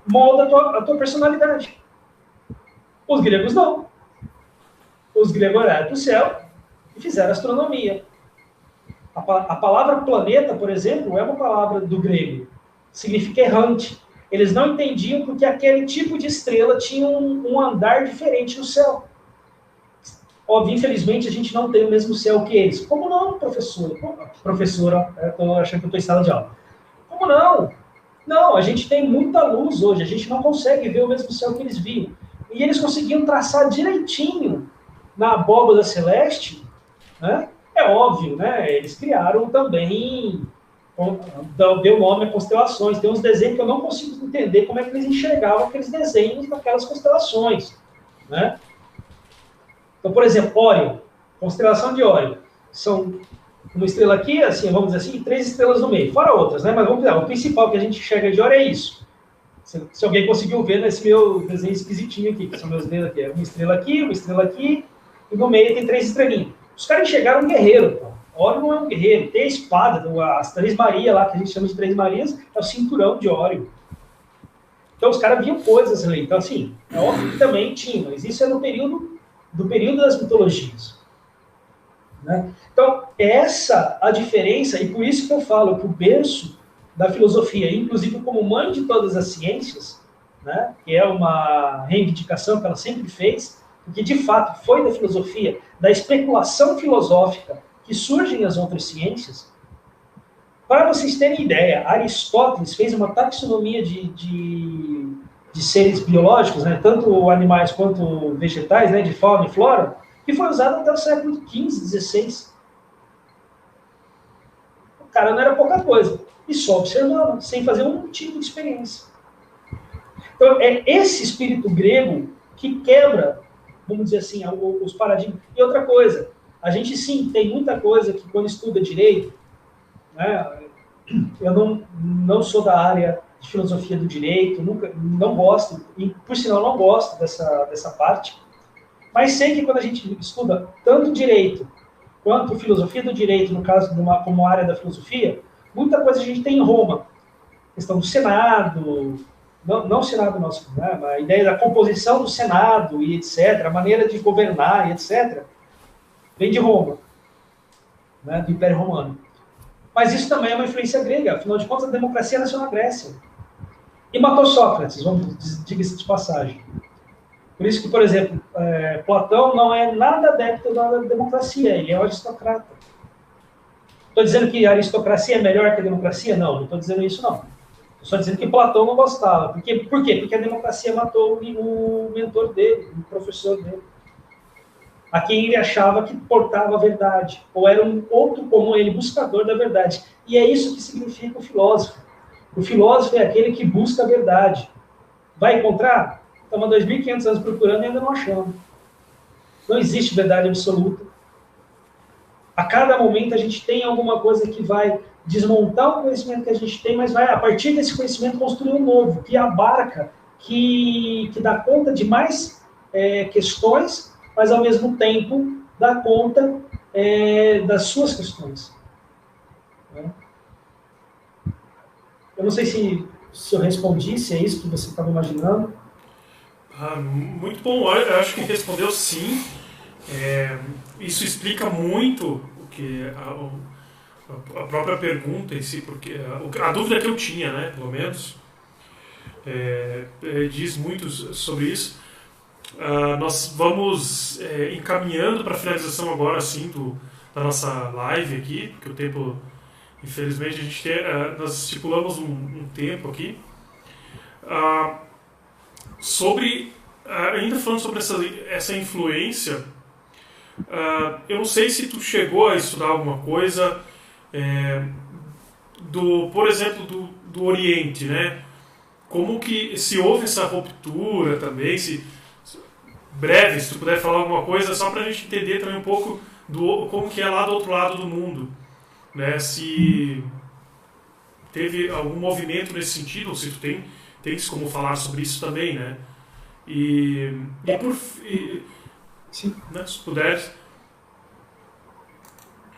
molda a tua personalidade. Os gregos não. Os gregos olharam para o céu e fizeram astronomia. A palavra planeta, por exemplo, é uma palavra do grego. Significa errante. Eles não entendiam porque aquele tipo de estrela tinha um andar diferente no céu. Óbvio, infelizmente, a gente não tem o mesmo céu que eles. Como não, professor? Professora, estou achando que eu estou em sala de aula. Como não? Não, a gente tem muita luz hoje. A gente não consegue ver o mesmo céu que eles viam. E eles conseguiam traçar direitinho na abóbada celeste, né? É óbvio, né? Eles criaram também, deu nome a constelações. Tem uns desenhos que eu não consigo entender como é que eles enxergavam aqueles desenhos daquelas constelações, né? Então, por exemplo, Órion, constelação de Órion, são uma estrela aqui, assim, vamos dizer assim, 3 estrelas no meio, fora outras, né? Mas vamos ver, o principal que a gente enxerga de Órion é isso. Se alguém conseguiu ver nesse meu desenho esquisitinho aqui, que são meus dedos aqui, uma estrela aqui, e no meio tem 3 estrelinhas. Os caras enxergaram um guerreiro, pô. Órion não é um guerreiro, tem a espada, as 3 Marias lá, que a gente chama de 3 Marias, é o cinturão de Órion. Então os caras viam coisas ali. Então, assim, é óbvio que também tinha, mas isso é do período das mitologias. Né? Então, essa a diferença, e por isso que eu falo que o berço da filosofia, inclusive como mãe de todas as ciências, né, que é uma reivindicação que ela sempre fez, porque de fato foi da filosofia, da especulação filosófica que surgem as outras ciências. Para vocês terem ideia, Aristóteles fez uma taxonomia de seres biológicos, né, tanto animais quanto vegetais, né, de fauna e flora, que foi usada até o século XV, XVI. O cara não era pouca coisa. E só observando, sem fazer um tipo de experiência. Então, é esse espírito grego que quebra, vamos dizer assim, os paradigmas. E outra coisa, a gente sim tem muita coisa que quando estuda direito, né, eu não sou da área de filosofia do direito, não gosto, e por sinal não gosto dessa parte, mas sei que quando a gente estuda tanto direito quanto filosofia do direito, no caso como área da filosofia, muita coisa a gente tem em Roma. A questão do Senado, não o Senado nosso, né? A ideia da composição do Senado e etc., a maneira de governar e etc., vem de Roma, né? Do Império Romano. Mas isso também é uma influência grega, afinal de contas a democracia nasceu na Grécia. E matou Sócrates, diga-se de passagem. Por isso que, por exemplo, Platão não é nada adepto da democracia, ele é um aristocrata. Estou dizendo que a aristocracia é melhor que a democracia? Não estou dizendo isso, não. Estou dizendo que Platão não gostava. Por quê? Porque a democracia matou o mentor dele, o professor dele. A quem ele achava que portava a verdade, ou era um outro como ele, buscador da verdade. E é isso que significa o filósofo. O filósofo é aquele que busca a verdade. Vai encontrar? Estamos há 2.500 anos procurando e ainda não achamos. Não existe verdade absoluta. A cada momento a gente tem alguma coisa que vai desmontar o conhecimento que a gente tem, mas vai, a partir desse conhecimento, construir um novo, que abarca, que dá conta de mais questões, mas ao mesmo tempo dá conta das suas questões. Eu não sei se eu respondi, se é isso que você estava imaginando. Muito bom, eu acho que respondeu sim. Isso explica muito o que a própria pergunta em si, porque a dúvida que eu tinha, né, pelo menos, diz muito sobre isso. Nós vamos encaminhando para a finalização agora, sim, da nossa live aqui, porque o tempo, infelizmente, nós estipulamos um tempo aqui. Ainda falando sobre essa influência, eu não sei se tu chegou a estudar alguma coisa por exemplo, do Oriente, né? como que se houve essa ruptura também, breve, se tu puder falar alguma coisa, só para a gente entender também um pouco como que é lá do outro lado do mundo, né? Se teve algum movimento nesse sentido, ou se tu tens como falar sobre isso também, né? Sim, né, se puderes.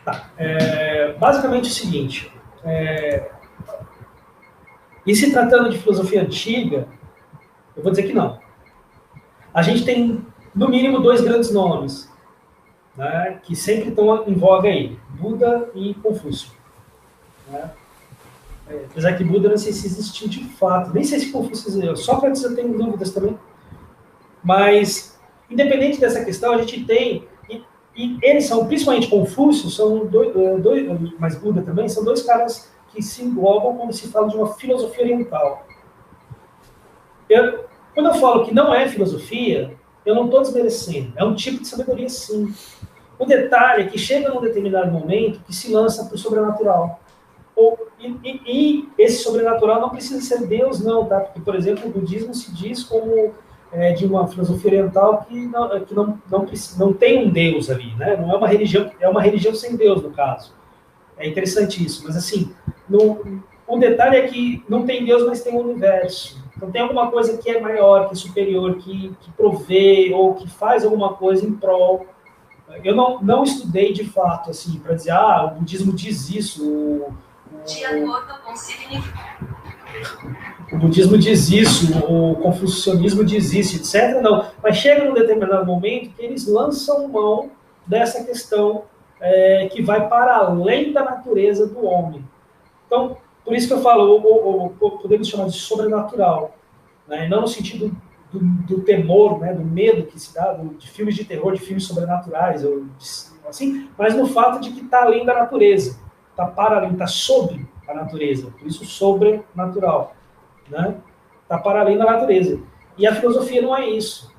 Tá. Basicamente é o seguinte, e se tratando de filosofia antiga, eu vou dizer que não. A gente tem, no mínimo, 2 grandes nomes, né, que sempre estão em voga aí, Buda e Confúcio. Né? Apesar que Buda não sei se existiu de fato, nem sei se Confúcio existiu, Sócrates eu tenho dúvidas também. Mas, independente dessa questão, a gente tem, e eles são, principalmente Confúcio, são dois, mas Buda também, são 2 caras que se englobam quando se fala de uma filosofia oriental. Quando eu falo que não é filosofia, eu não estou desmerecendo. É um tipo de sabedoria, sim. O detalhe é que chega num determinado momento que se lança para o sobrenatural. E esse sobrenatural não precisa ser Deus, não, tá? Porque, por exemplo, o budismo se diz como de uma filosofia oriental que não tem um Deus ali, né? Não é uma religião, é uma religião sem Deus, no caso. É interessante isso, mas assim, o detalhe é que não tem Deus, mas tem o universo. Então tem alguma coisa que é maior, que é superior, que provê ou que faz alguma coisa em prol. Eu não estudei de fato, assim, para dizer, o budismo diz isso, de acordo com o significado. O budismo diz isso, o confucionismo diz isso, etc. Não, mas chega num determinado momento que eles lançam mão dessa questão que vai para além da natureza do homem. Então, por isso que eu falo, podemos chamar de sobrenatural, né? Não no sentido do temor, né? Do medo que se dá, de filmes de terror, de filmes sobrenaturais, assim, mas no fato de que está além da natureza, está para além, está sobre a natureza, por isso sobrenatural. Né? Está para além da natureza. E a filosofia não é isso.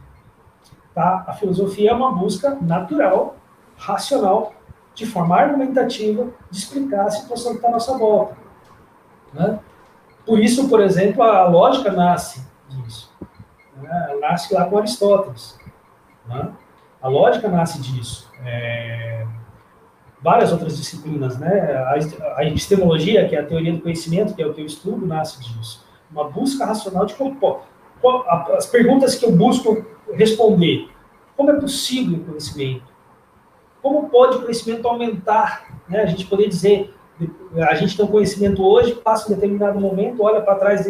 Tá? A filosofia é uma busca natural, racional, de forma argumentativa, de explicar a situação que está à nossa volta. Né? Por isso, por exemplo, a lógica nasce disso. Né? Ela nasce lá com Aristóteles. Né? A lógica nasce disso. Várias outras disciplinas, né? A epistemologia, que é a teoria do conhecimento, que é o que eu estudo, nasce disso. Uma busca racional de as perguntas que eu busco responder. Como é possível o conhecimento? Como pode o conhecimento aumentar? Né? A gente poderia dizer, a gente tem um conhecimento hoje, passa um determinado momento, olha para trás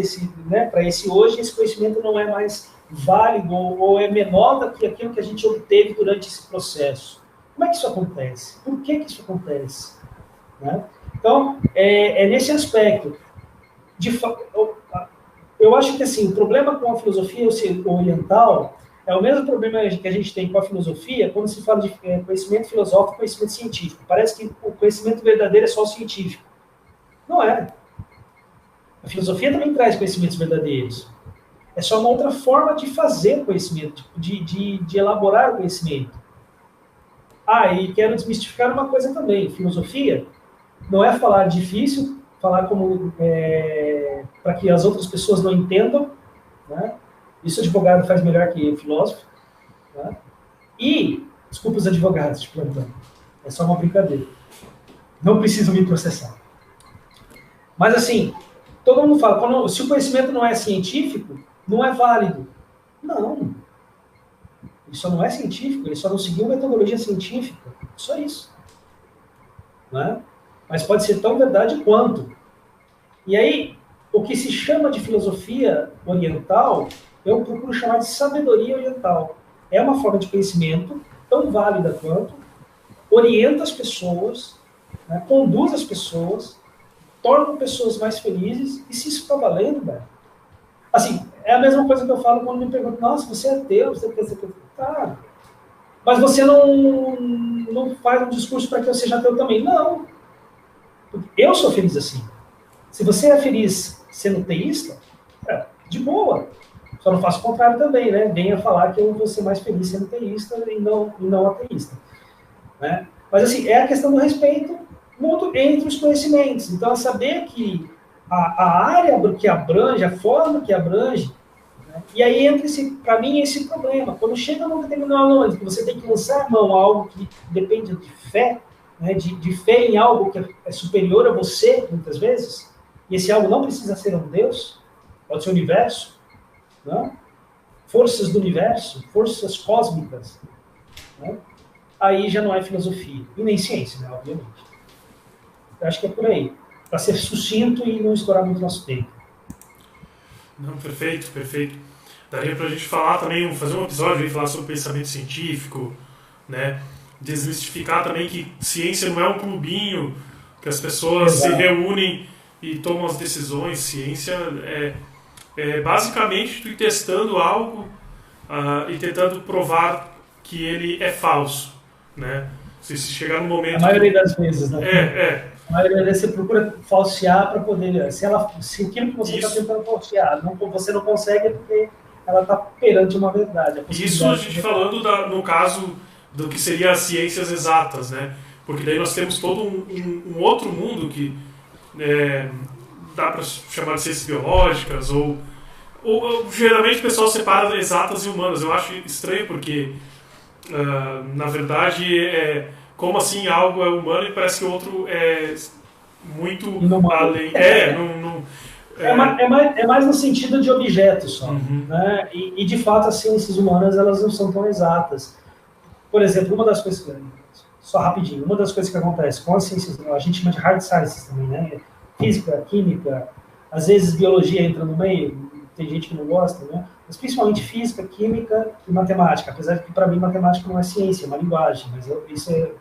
para esse hoje, esse conhecimento não é mais válido ou é menor do que aquilo que a gente obteve durante esse processo. Como é que isso acontece? Por que isso acontece? Né? Então, é nesse aspecto. Eu acho que assim, o problema com a filosofia oriental é o mesmo problema que a gente tem com a filosofia quando se fala de conhecimento filosófico e conhecimento científico. Parece que o conhecimento verdadeiro é só o científico. Não é. A filosofia também traz conhecimentos verdadeiros. É só uma outra forma de fazer o conhecimento, de elaborar o conhecimento. E quero desmistificar uma coisa também. Filosofia não é falar difícil, falar como para que as outras pessoas não entendam, né? Isso o advogado faz melhor que o filósofo, né? E, desculpa os advogados de plantão, é só uma brincadeira. Não precisam me processar. Mas assim, todo mundo fala, se o conhecimento não é científico, não é válido. Não. Ele só não é científico, ele só não seguiu metodologia científica. Só isso. Né? Mas pode ser tão verdade quanto. E aí, o que se chama de filosofia oriental, eu procuro chamar de sabedoria oriental. É uma forma de conhecimento tão válida quanto, orienta as pessoas, né, conduz as pessoas, torna pessoas mais felizes, e se isso está valendo, velho. Assim, é a mesma coisa que eu falo quando me perguntam, nossa, você é ateu, você quer ser... Tá, mas você não faz um discurso para que eu seja ateu também. Não. Eu sou feliz assim. Se você é feliz sendo teísta, de boa. Só não faço o contrário também, né? Venha falar que eu vou ser mais feliz sendo teísta e não ateísta. Né? Mas assim, é a questão do respeito mútuo entre os conhecimentos. Então, é saber que a área que abrange, a forma que abrange, né? E aí entra, para mim, esse problema. Quando chega num determinado momento que você tem que lançar a mão a algo que depende de fé, né? de fé em algo que é superior a você, muitas vezes, e esse algo não precisa ser um Deus, pode ser o universo, né? Forças do universo, forças cósmicas, né? Aí já não é filosofia, e nem ciência, né? Obviamente. Eu acho que é por aí, para ser sucinto e não estourar muito nosso tempo. Não, perfeito, perfeito. Daria para a gente falar também, fazer um episódio aí, falar sobre pensamento científico, né? Desmistificar também que ciência não é um clubinho, que as pessoas se reúnem e tomam as decisões. Ciência é basicamente tu ir testando algo e tentando provar que ele é falso, né? Se chegar no momento... A maioria das vezes, né? A maioria das vezes você procura falsear para poder... Se aquilo que você está tentando falsear, você não consegue é porque ela está perante uma verdade. Isso a gente falando no caso do que seria as ciências exatas, né? Porque daí nós temos todo um outro mundo que dá para chamar de ciências biológicas ou geralmente o pessoal separa exatas e humanas. Eu acho estranho porque na verdade como assim algo é humano e parece que o outro é muito além. É mais no sentido de objeto só. Né? E de fato as ciências humanas elas não são tão exatas. Por exemplo, uma das coisas só rapidinho, uma das coisas que acontece com as ciências, a gente chama de hard sciences também, né? Física, química, às vezes biologia entra no meio, tem gente que não gosta, né? Mas principalmente física, química e matemática, apesar de que para mim matemática não é ciência, é uma linguagem, mas isso é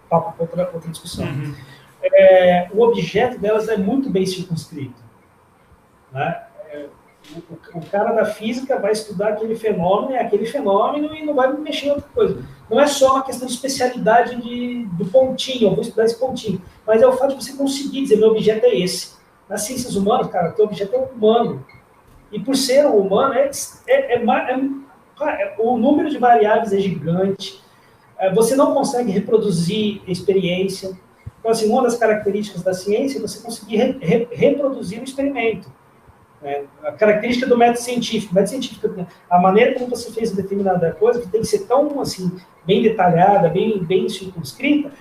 papo para outra discussão. O objeto delas é muito bem circunscrito, né? O cara da física vai estudar aquele fenômeno, e não vai mexer em outra coisa. Não é só uma questão de especialidade do pontinho, eu vou estudar esse pontinho, mas é o fato de você conseguir dizer, meu objeto é esse. Nas ciências humanas, cara, teu objeto é humano. E por ser um humano, o número de variáveis é gigante, você não consegue reproduzir experiência. Então, assim, uma das características da ciência é você conseguir reproduzir o experimento. A característica do método científico. O método científico, a maneira como você fez determinada coisa, que tem que ser tão assim, bem detalhada, bem circunscrita,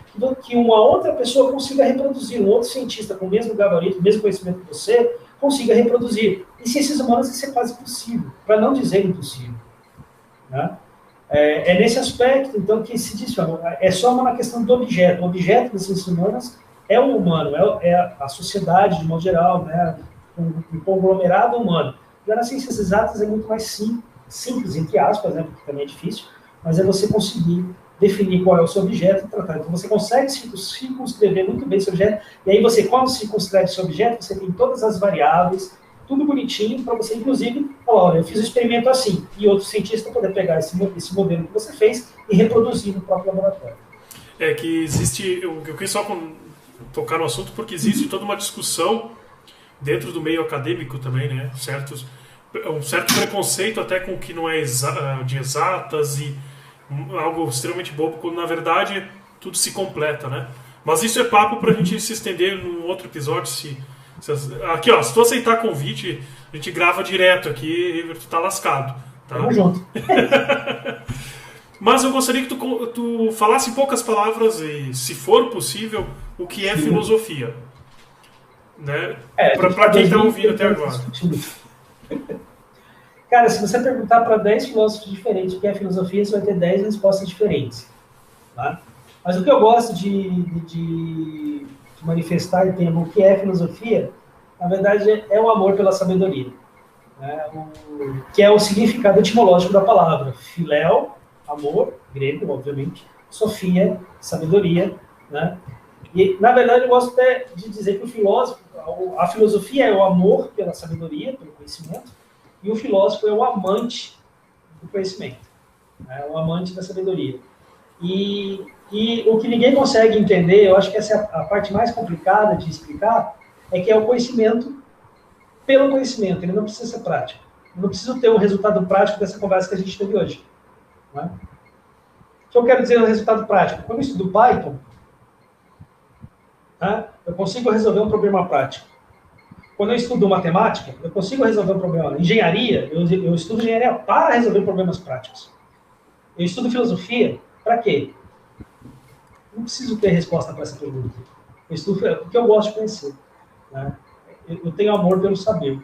que uma outra pessoa consiga reproduzir, um outro cientista com o mesmo gabarito, o mesmo conhecimento que você, consiga reproduzir. Em ciências humanas isso é quase impossível, para não dizer impossível. Né? É nesse aspecto, então, que se diz, é só uma questão do objeto. O objeto das ciências humanas é o humano, é a sociedade, de modo geral, né? Um conglomerado humano. Já nas ciências exatas é muito mais simples, entre aspas, né, porque também é difícil, mas é você conseguir definir qual é o seu objeto e tratar. Então você consegue circunscrever muito bem esse objeto, e aí você, quando circunscreve esse objeto, você tem todas as variáveis, tudo bonitinho, para você, inclusive, falar, olha, eu fiz o experimento assim, e outro cientista poder pegar esse modelo que você fez e reproduzir no próprio laboratório. É que existe, eu queria só tocar no assunto, porque existe toda uma discussão dentro do meio acadêmico também, né? Um certo preconceito até com o que não é de exatas e algo extremamente bobo, quando na verdade tudo se completa, né? Mas isso é papo pra gente se estender num outro episódio. Aqui, ó, se tu aceitar convite, a gente grava direto aqui e tu tá lascado. Tá? Tamo junto. Mas eu gostaria que tu falasse em poucas palavras, e se for possível, o que é filosofia. Né? Para quem está ouvindo até agora. Cara, se você perguntar para 10 filósofos diferentes o que é filosofia, você vai ter 10 respostas diferentes. Tá? Mas o que eu gosto de manifestar em termos o que é filosofia, na verdade, é o amor pela sabedoria. Né? Que é o significado etimológico da palavra. Filéu, amor, grego, obviamente. Sofia, sabedoria. Né? E, na verdade, eu gosto até de dizer que a filosofia é o amor pela sabedoria, pelo conhecimento, e o filósofo é o amante do conhecimento, né? O amante da sabedoria. E o que ninguém consegue entender, eu acho que essa é a parte mais complicada de explicar, é que é o conhecimento pelo conhecimento, ele não precisa ser prático. Eu não preciso ter um resultado prático dessa conversa que a gente teve hoje. Né? O que eu quero dizer no resultado prático? Quando eu estudo Python, eu consigo resolver um problema prático. quando eu estudo matemática, eu consigo resolver um problema. Engenharia, eu estudo engenharia para resolver problemas práticos. Eu estudo filosofia, para quê? Não preciso ter resposta para essa pergunta. Eu estudo porque eu gosto de conhecer. Né? Eu tenho amor pelo saber.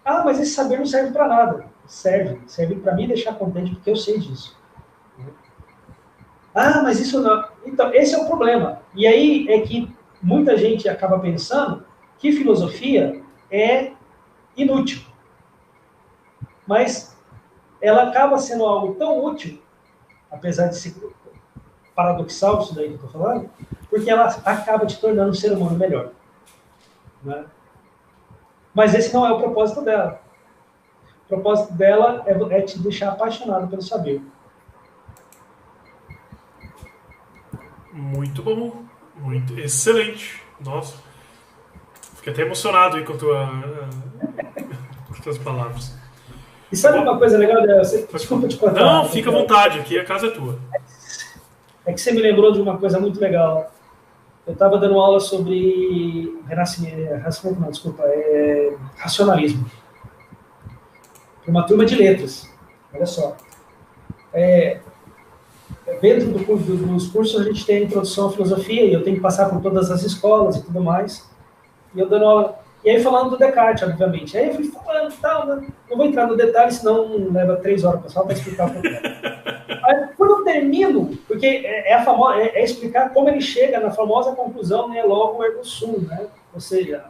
Ah, mas esse saber não serve para nada. Serve para mim deixar contente porque eu sei disso. Ah, mas isso não... Então, esse é o problema. E aí é que muita gente acaba pensando que filosofia é inútil. Mas ela acaba sendo algo tão útil, apesar de ser paradoxal isso daí que eu estou falando, porque ela acaba te tornando um ser humano melhor. Né? Mas esse não é o propósito dela. O propósito dela é te deixar apaixonado pelo saber. Muito bom, muito excelente. Nossa, fiquei até emocionado aí com as tuas palavras. E sabe uma coisa legal? Desculpa te cortar. Não, fica à vontade, aqui a casa é tua. É que você me lembrou de uma coisa muito legal. Eu estava dando aula sobre racionalismo. Para uma turma de letras. Olha só. Dentro dos cursos a gente tem a introdução à filosofia e eu tenho que passar por todas as escolas e tudo mais. E eu dando aula... E aí falando do Descartes, obviamente. Aí eu fui falando, tal, não vou entrar no detalhe, senão leva 3 horas pessoal para explicar o problema. Aí, quando eu termino, porque é explicar como ele chega na famosa conclusão, né, logo ergo sum, né? Ou seja,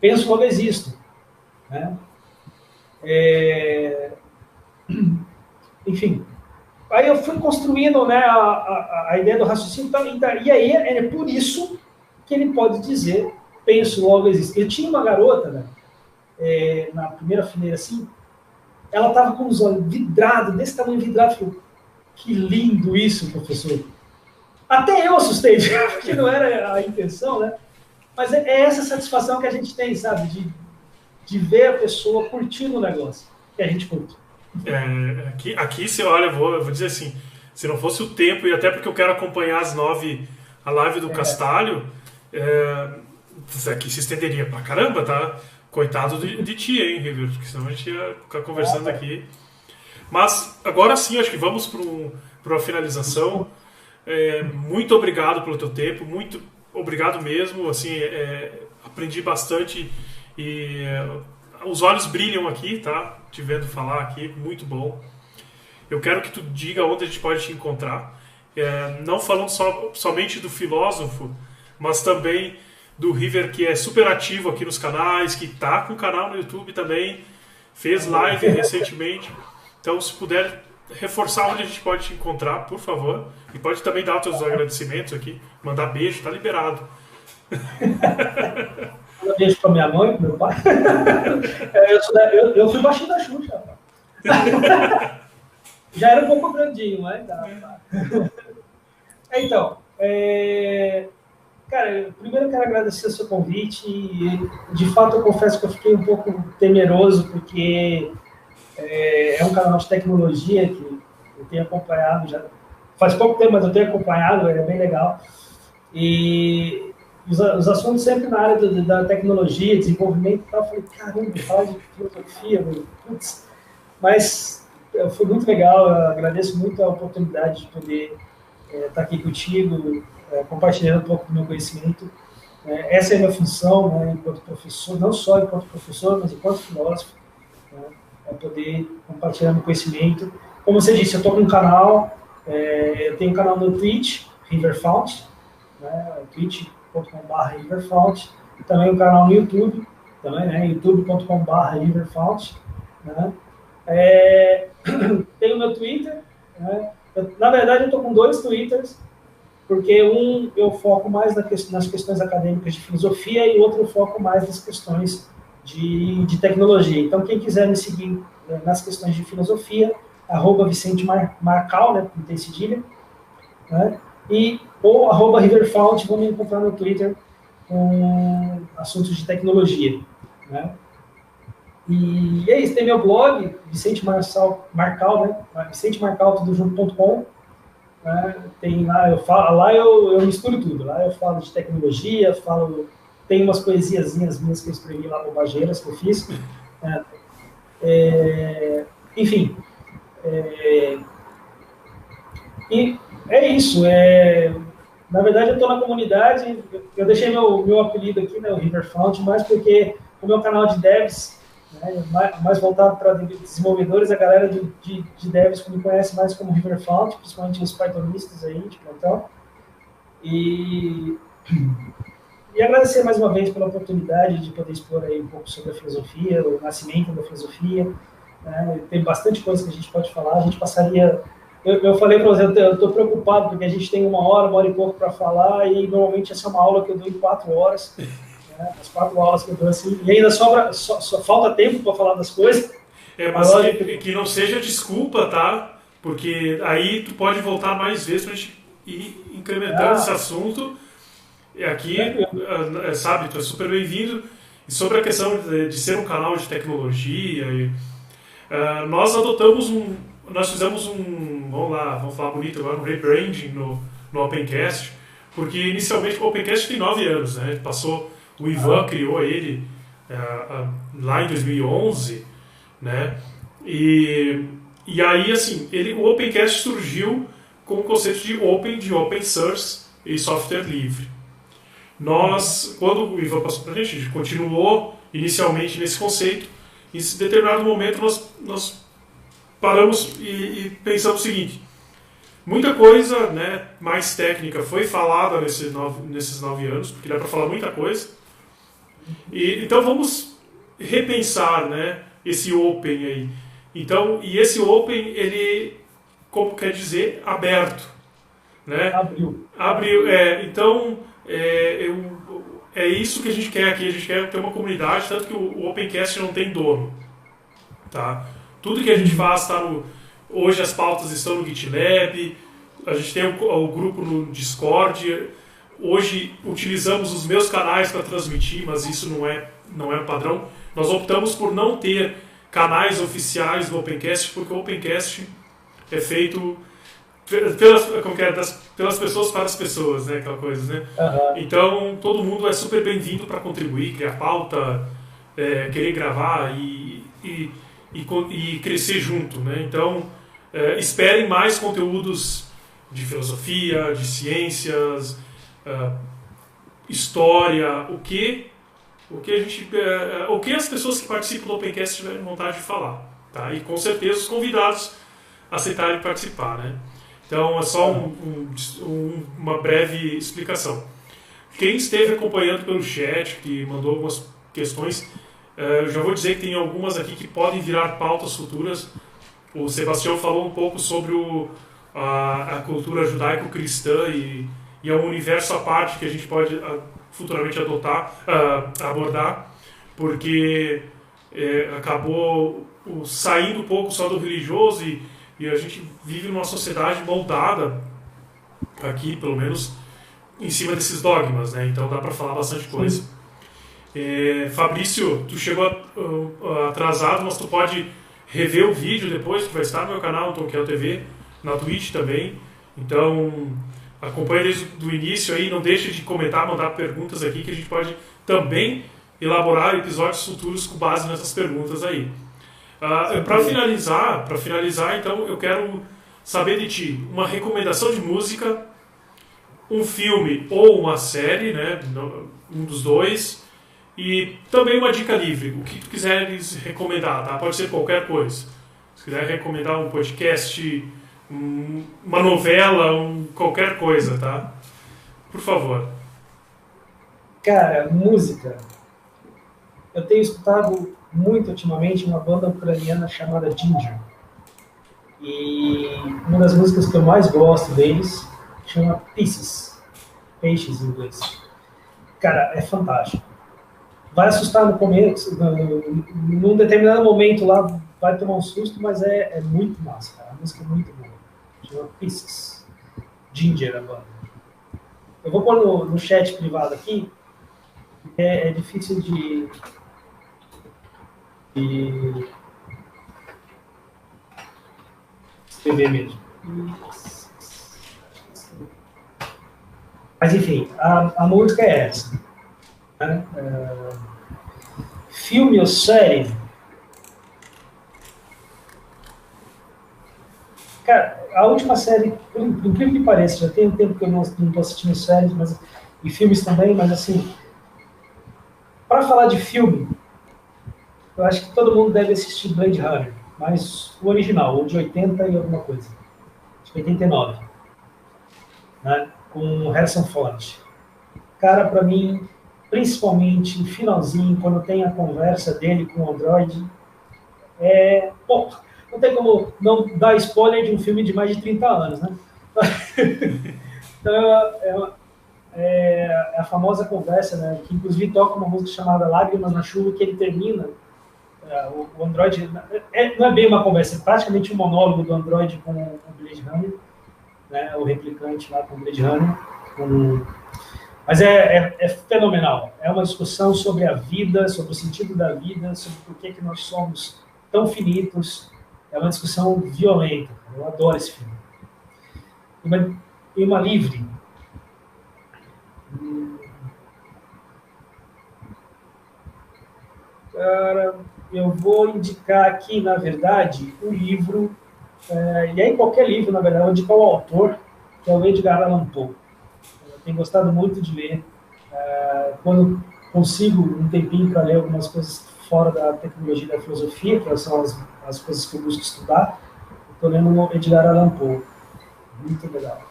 penso, logo existo. Né? Enfim, aí eu fui construindo, né, a ideia do raciocínio, e aí é por isso que ele pode dizer, penso, logo existo. Eu tinha uma garota, né, na primeira fileira, assim, ela estava com os olhos vidrados, desse tamanho vidrado. Falei, que lindo isso, professor. Até eu assustei, porque não era a intenção, né? Mas é essa satisfação que a gente tem, sabe? De ver a pessoa curtindo o negócio, que a gente curte. Aqui você olha, eu vou dizer assim, se não fosse o tempo, e até porque eu quero acompanhar às 9 a live do Castalho, isso aqui se estenderia pra caramba, tá? Coitado de ti, hein, River? Porque senão a gente ia ficar conversando aqui. Mas agora sim, acho que vamos para uma finalização. Muito obrigado pelo teu tempo, muito obrigado mesmo. Assim, aprendi bastante e os olhos brilham aqui, tá? Te vendo falar aqui, muito bom. Eu quero que tu diga onde a gente pode te encontrar. Não falando somente do filósofo, mas também do River, que é super ativo aqui nos canais, que tá com o canal no YouTube também, fez live recentemente. Então, se puder reforçar onde a gente pode te encontrar, por favor. E pode também dar os seus agradecimentos aqui, mandar beijo, tá liberado. Um beijo pra minha mãe, pro meu pai. Eu fui baixinho da Xuxa, rapaz. Já era um pouco grandinho, mas tá. Então, cara, primeiro eu quero agradecer o seu convite e, de fato, eu confesso que eu fiquei um pouco temeroso, porque é um canal de tecnologia que eu tenho acompanhado já faz pouco tempo, mas eu tenho acompanhado, é bem legal. E os assuntos sempre na área da tecnologia, desenvolvimento e tal, eu falei, caramba, falar de filosofia, putz. Mas foi muito legal, eu agradeço muito a oportunidade de poder estar aqui contigo, compartilhando um pouco do meu conhecimento. Essa é a minha função, né, enquanto professor, não só enquanto professor, mas enquanto filósofo, né, é poder compartilhar meu conhecimento. Como você disse, eu estou com um canal, eu tenho um canal no Twitch, Riverfount, né, twitch.com/Riverfount, também um canal no YouTube, também, né, youtube.com/Riverfount, né. Tenho o meu Twitter, né, na verdade eu estou com 2 Twitters, porque um eu foco mais nas questões acadêmicas de filosofia e outro eu foco mais nas questões de tecnologia. Então, quem quiser me seguir nas questões de filosofia, @Vicente Marcal, né, não tem cedilha, né, ou @Riverfount, vão me encontrar no Twitter com assuntos de tecnologia. Né. E é isso, tem meu blog, Vicente Marcal, né, vicentemarcal.com. Tem lá, eu misturo tudo. Lá eu falo de tecnologia, falo tem umas poesiazinhas minhas que eu escrevi lá, bobageiras que eu fiz. Enfim. E é isso. Na verdade, eu estou na comunidade, eu deixei meu apelido aqui, né, o Riverfount, mais porque o meu canal de devs, né, mais voltado para desenvolvedores, a galera de devs que me conhece mais como Riverfount, principalmente os Pythonistas aí, de plantão. E agradecer mais uma vez pela oportunidade de poder expor aí um pouco sobre a filosofia, o nascimento da filosofia. Né? Tem bastante coisa que a gente pode falar, a gente passaria... Eu falei para você, eu estou preocupado porque a gente tem uma hora e pouco para falar e normalmente essa é uma aula que eu dou em 4 horas, né? As 4 aulas que eu dou assim, e ainda só falta tempo para falar das coisas. Mas que não seja desculpa, tá? Porque aí tu pode voltar mais vezes para a gente ir incrementando esse assunto. Aqui, sabe, tu é super bem-vindo. E sobre a questão de ser um canal de tecnologia, nós fizemos vamos falar bonito agora, um rebranding no Opencast, porque inicialmente o Opencast tem 9 anos, né? O Ivan criou ele lá em 2011, né? E aí, assim, o Opencast surgiu com o conceito de open source e software livre. Quando o Ivan passou para a gente continuou inicialmente nesse conceito. Em determinado momento nós paramos e pensamos o seguinte: muita coisa, né, mais técnica foi falada nesses 9 anos, porque dá para falar muita coisa. Então vamos repensar, né, esse open aí. Então, e esse open, ele, como quer dizer, aberto, né? Abriu. Então, é isso que a gente quer aqui. A gente quer ter uma comunidade, tanto que o Opencast não tem dono, tá? Tudo que a gente faz hoje as pautas estão no GitLab, a gente tem o grupo no Discord. Hoje utilizamos os meus canais para transmitir, mas isso não é um padrão. Nós optamos por não ter canais oficiais do Opencast, porque o Opencast é feito pelas pessoas para as pessoas, né? Aquela coisa, né? Uhum. Então, todo mundo é super bem-vindo para contribuir, criar pauta, querer gravar e crescer junto, né? Então, esperem mais conteúdos de filosofia, de ciências, história, o que as pessoas que participam do Opencast tiverem vontade de falar, tá? E com certeza os convidados aceitarem participar, né? Então é só uma breve explicação. Quem esteve acompanhando pelo chat, que mandou algumas questões, eu já vou dizer que tem algumas aqui que podem virar pautas futuras. O Sebastião falou um pouco sobre a cultura judaico-cristã e é um universo à parte que a gente pode futuramente abordar, porque acabou saindo um pouco só do religioso e a gente vive numa sociedade moldada, aqui pelo menos, em cima desses dogmas, né? Então dá para falar bastante coisa. Fabrício, tu chegou atrasado, mas tu pode rever o vídeo depois, que vai estar no meu canal, Tonkel TV, na Twitch também. Então acompanhe desde o início aí, não deixe de comentar, mandar perguntas aqui, que a gente pode também elaborar episódios futuros com base nessas perguntas aí. Para finalizar, então, eu quero saber de ti uma recomendação de música, um filme ou uma série, né, um dos dois, e também uma dica livre, o que tu quiseres recomendar, tá? Pode ser qualquer coisa. Se quiser recomendar um podcast, uma novela, qualquer coisa, tá? Por favor. Cara, música. Eu tenho escutado muito ultimamente uma banda ucraniana chamada Ginger. E uma das músicas que eu mais gosto deles chama Pieces. Peixes em inglês. Cara, é fantástico. Vai assustar no começo, num determinado momento lá vai tomar um susto, mas é muito massa, cara. A música é muito boa. Chama Pieces. Ginger, a banda. Eu vou pôr no chat privado aqui. É difícil de escrever mesmo. Mas enfim, a música é essa. Né? Filme ou série? Cara, a última série, por incrível que pareça, já tem um tempo que eu não estou assistindo séries e filmes também, mas assim, para falar de filme, eu acho que todo mundo deve assistir Blade Runner, mas o original, o de 80 e alguma coisa, acho que 89, né? Com Harrison Ford. Cara, para mim, principalmente no finalzinho, quando tem a conversa dele com o Android, bom, não tem como não dar spoiler de um filme de mais de 30 anos, né? Então, é a famosa conversa, né, que inclusive toca uma música chamada Lágrimas na Chuva, que ele termina, o Android, não é bem uma conversa, é praticamente um monólogo do Android com o Blade Runner, né, o replicante lá com o Blade Runner, mas é fenomenal, é uma discussão sobre a vida, sobre o sentido da vida, sobre por que nós somos tão finitos, é uma discussão violenta, eu adoro esse filme. E uma livre, cara, eu vou indicar aqui, na verdade, um livro, e aí qualquer livro, na verdade, eu vou indicar o autor, que é o Edgar Allan Poe. Eu tenho gostado muito de ler. Quando consigo um tempinho para ler algumas coisas fora da tecnologia e da filosofia, que são as coisas que eu busco estudar, estou lendo o Edgar Allan Poe. Muito legal.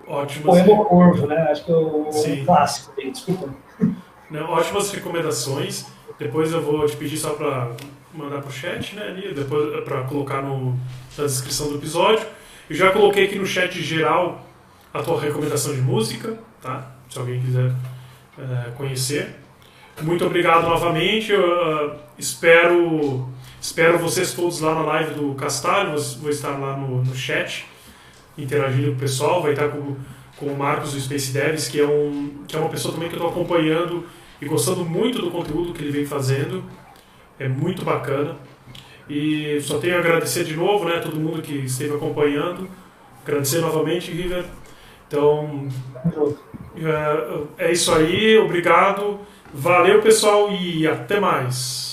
Ótimo. Poema Corvo, né? Acho que é o clássico dele, desculpa. Não, ótimas recomendações. Depois eu vou te pedir só para mandar pro chat, né? Ali, depois para colocar na descrição do episódio. Eu já coloquei aqui no chat geral a tua recomendação de música, tá? Se alguém quiser conhecer. Muito obrigado novamente. Eu espero vocês todos lá na live do Castalho. Vou estar lá no chat interagindo com o pessoal. Vai estar com o Marcos do Space Devs, que é uma pessoa também que eu estou acompanhando e gostando muito do conteúdo que ele vem fazendo. É muito bacana. E só tenho a agradecer de novo, né, todo mundo que esteve acompanhando. Agradecer novamente, River. Então, é isso aí. Obrigado. Valeu, pessoal, e até mais.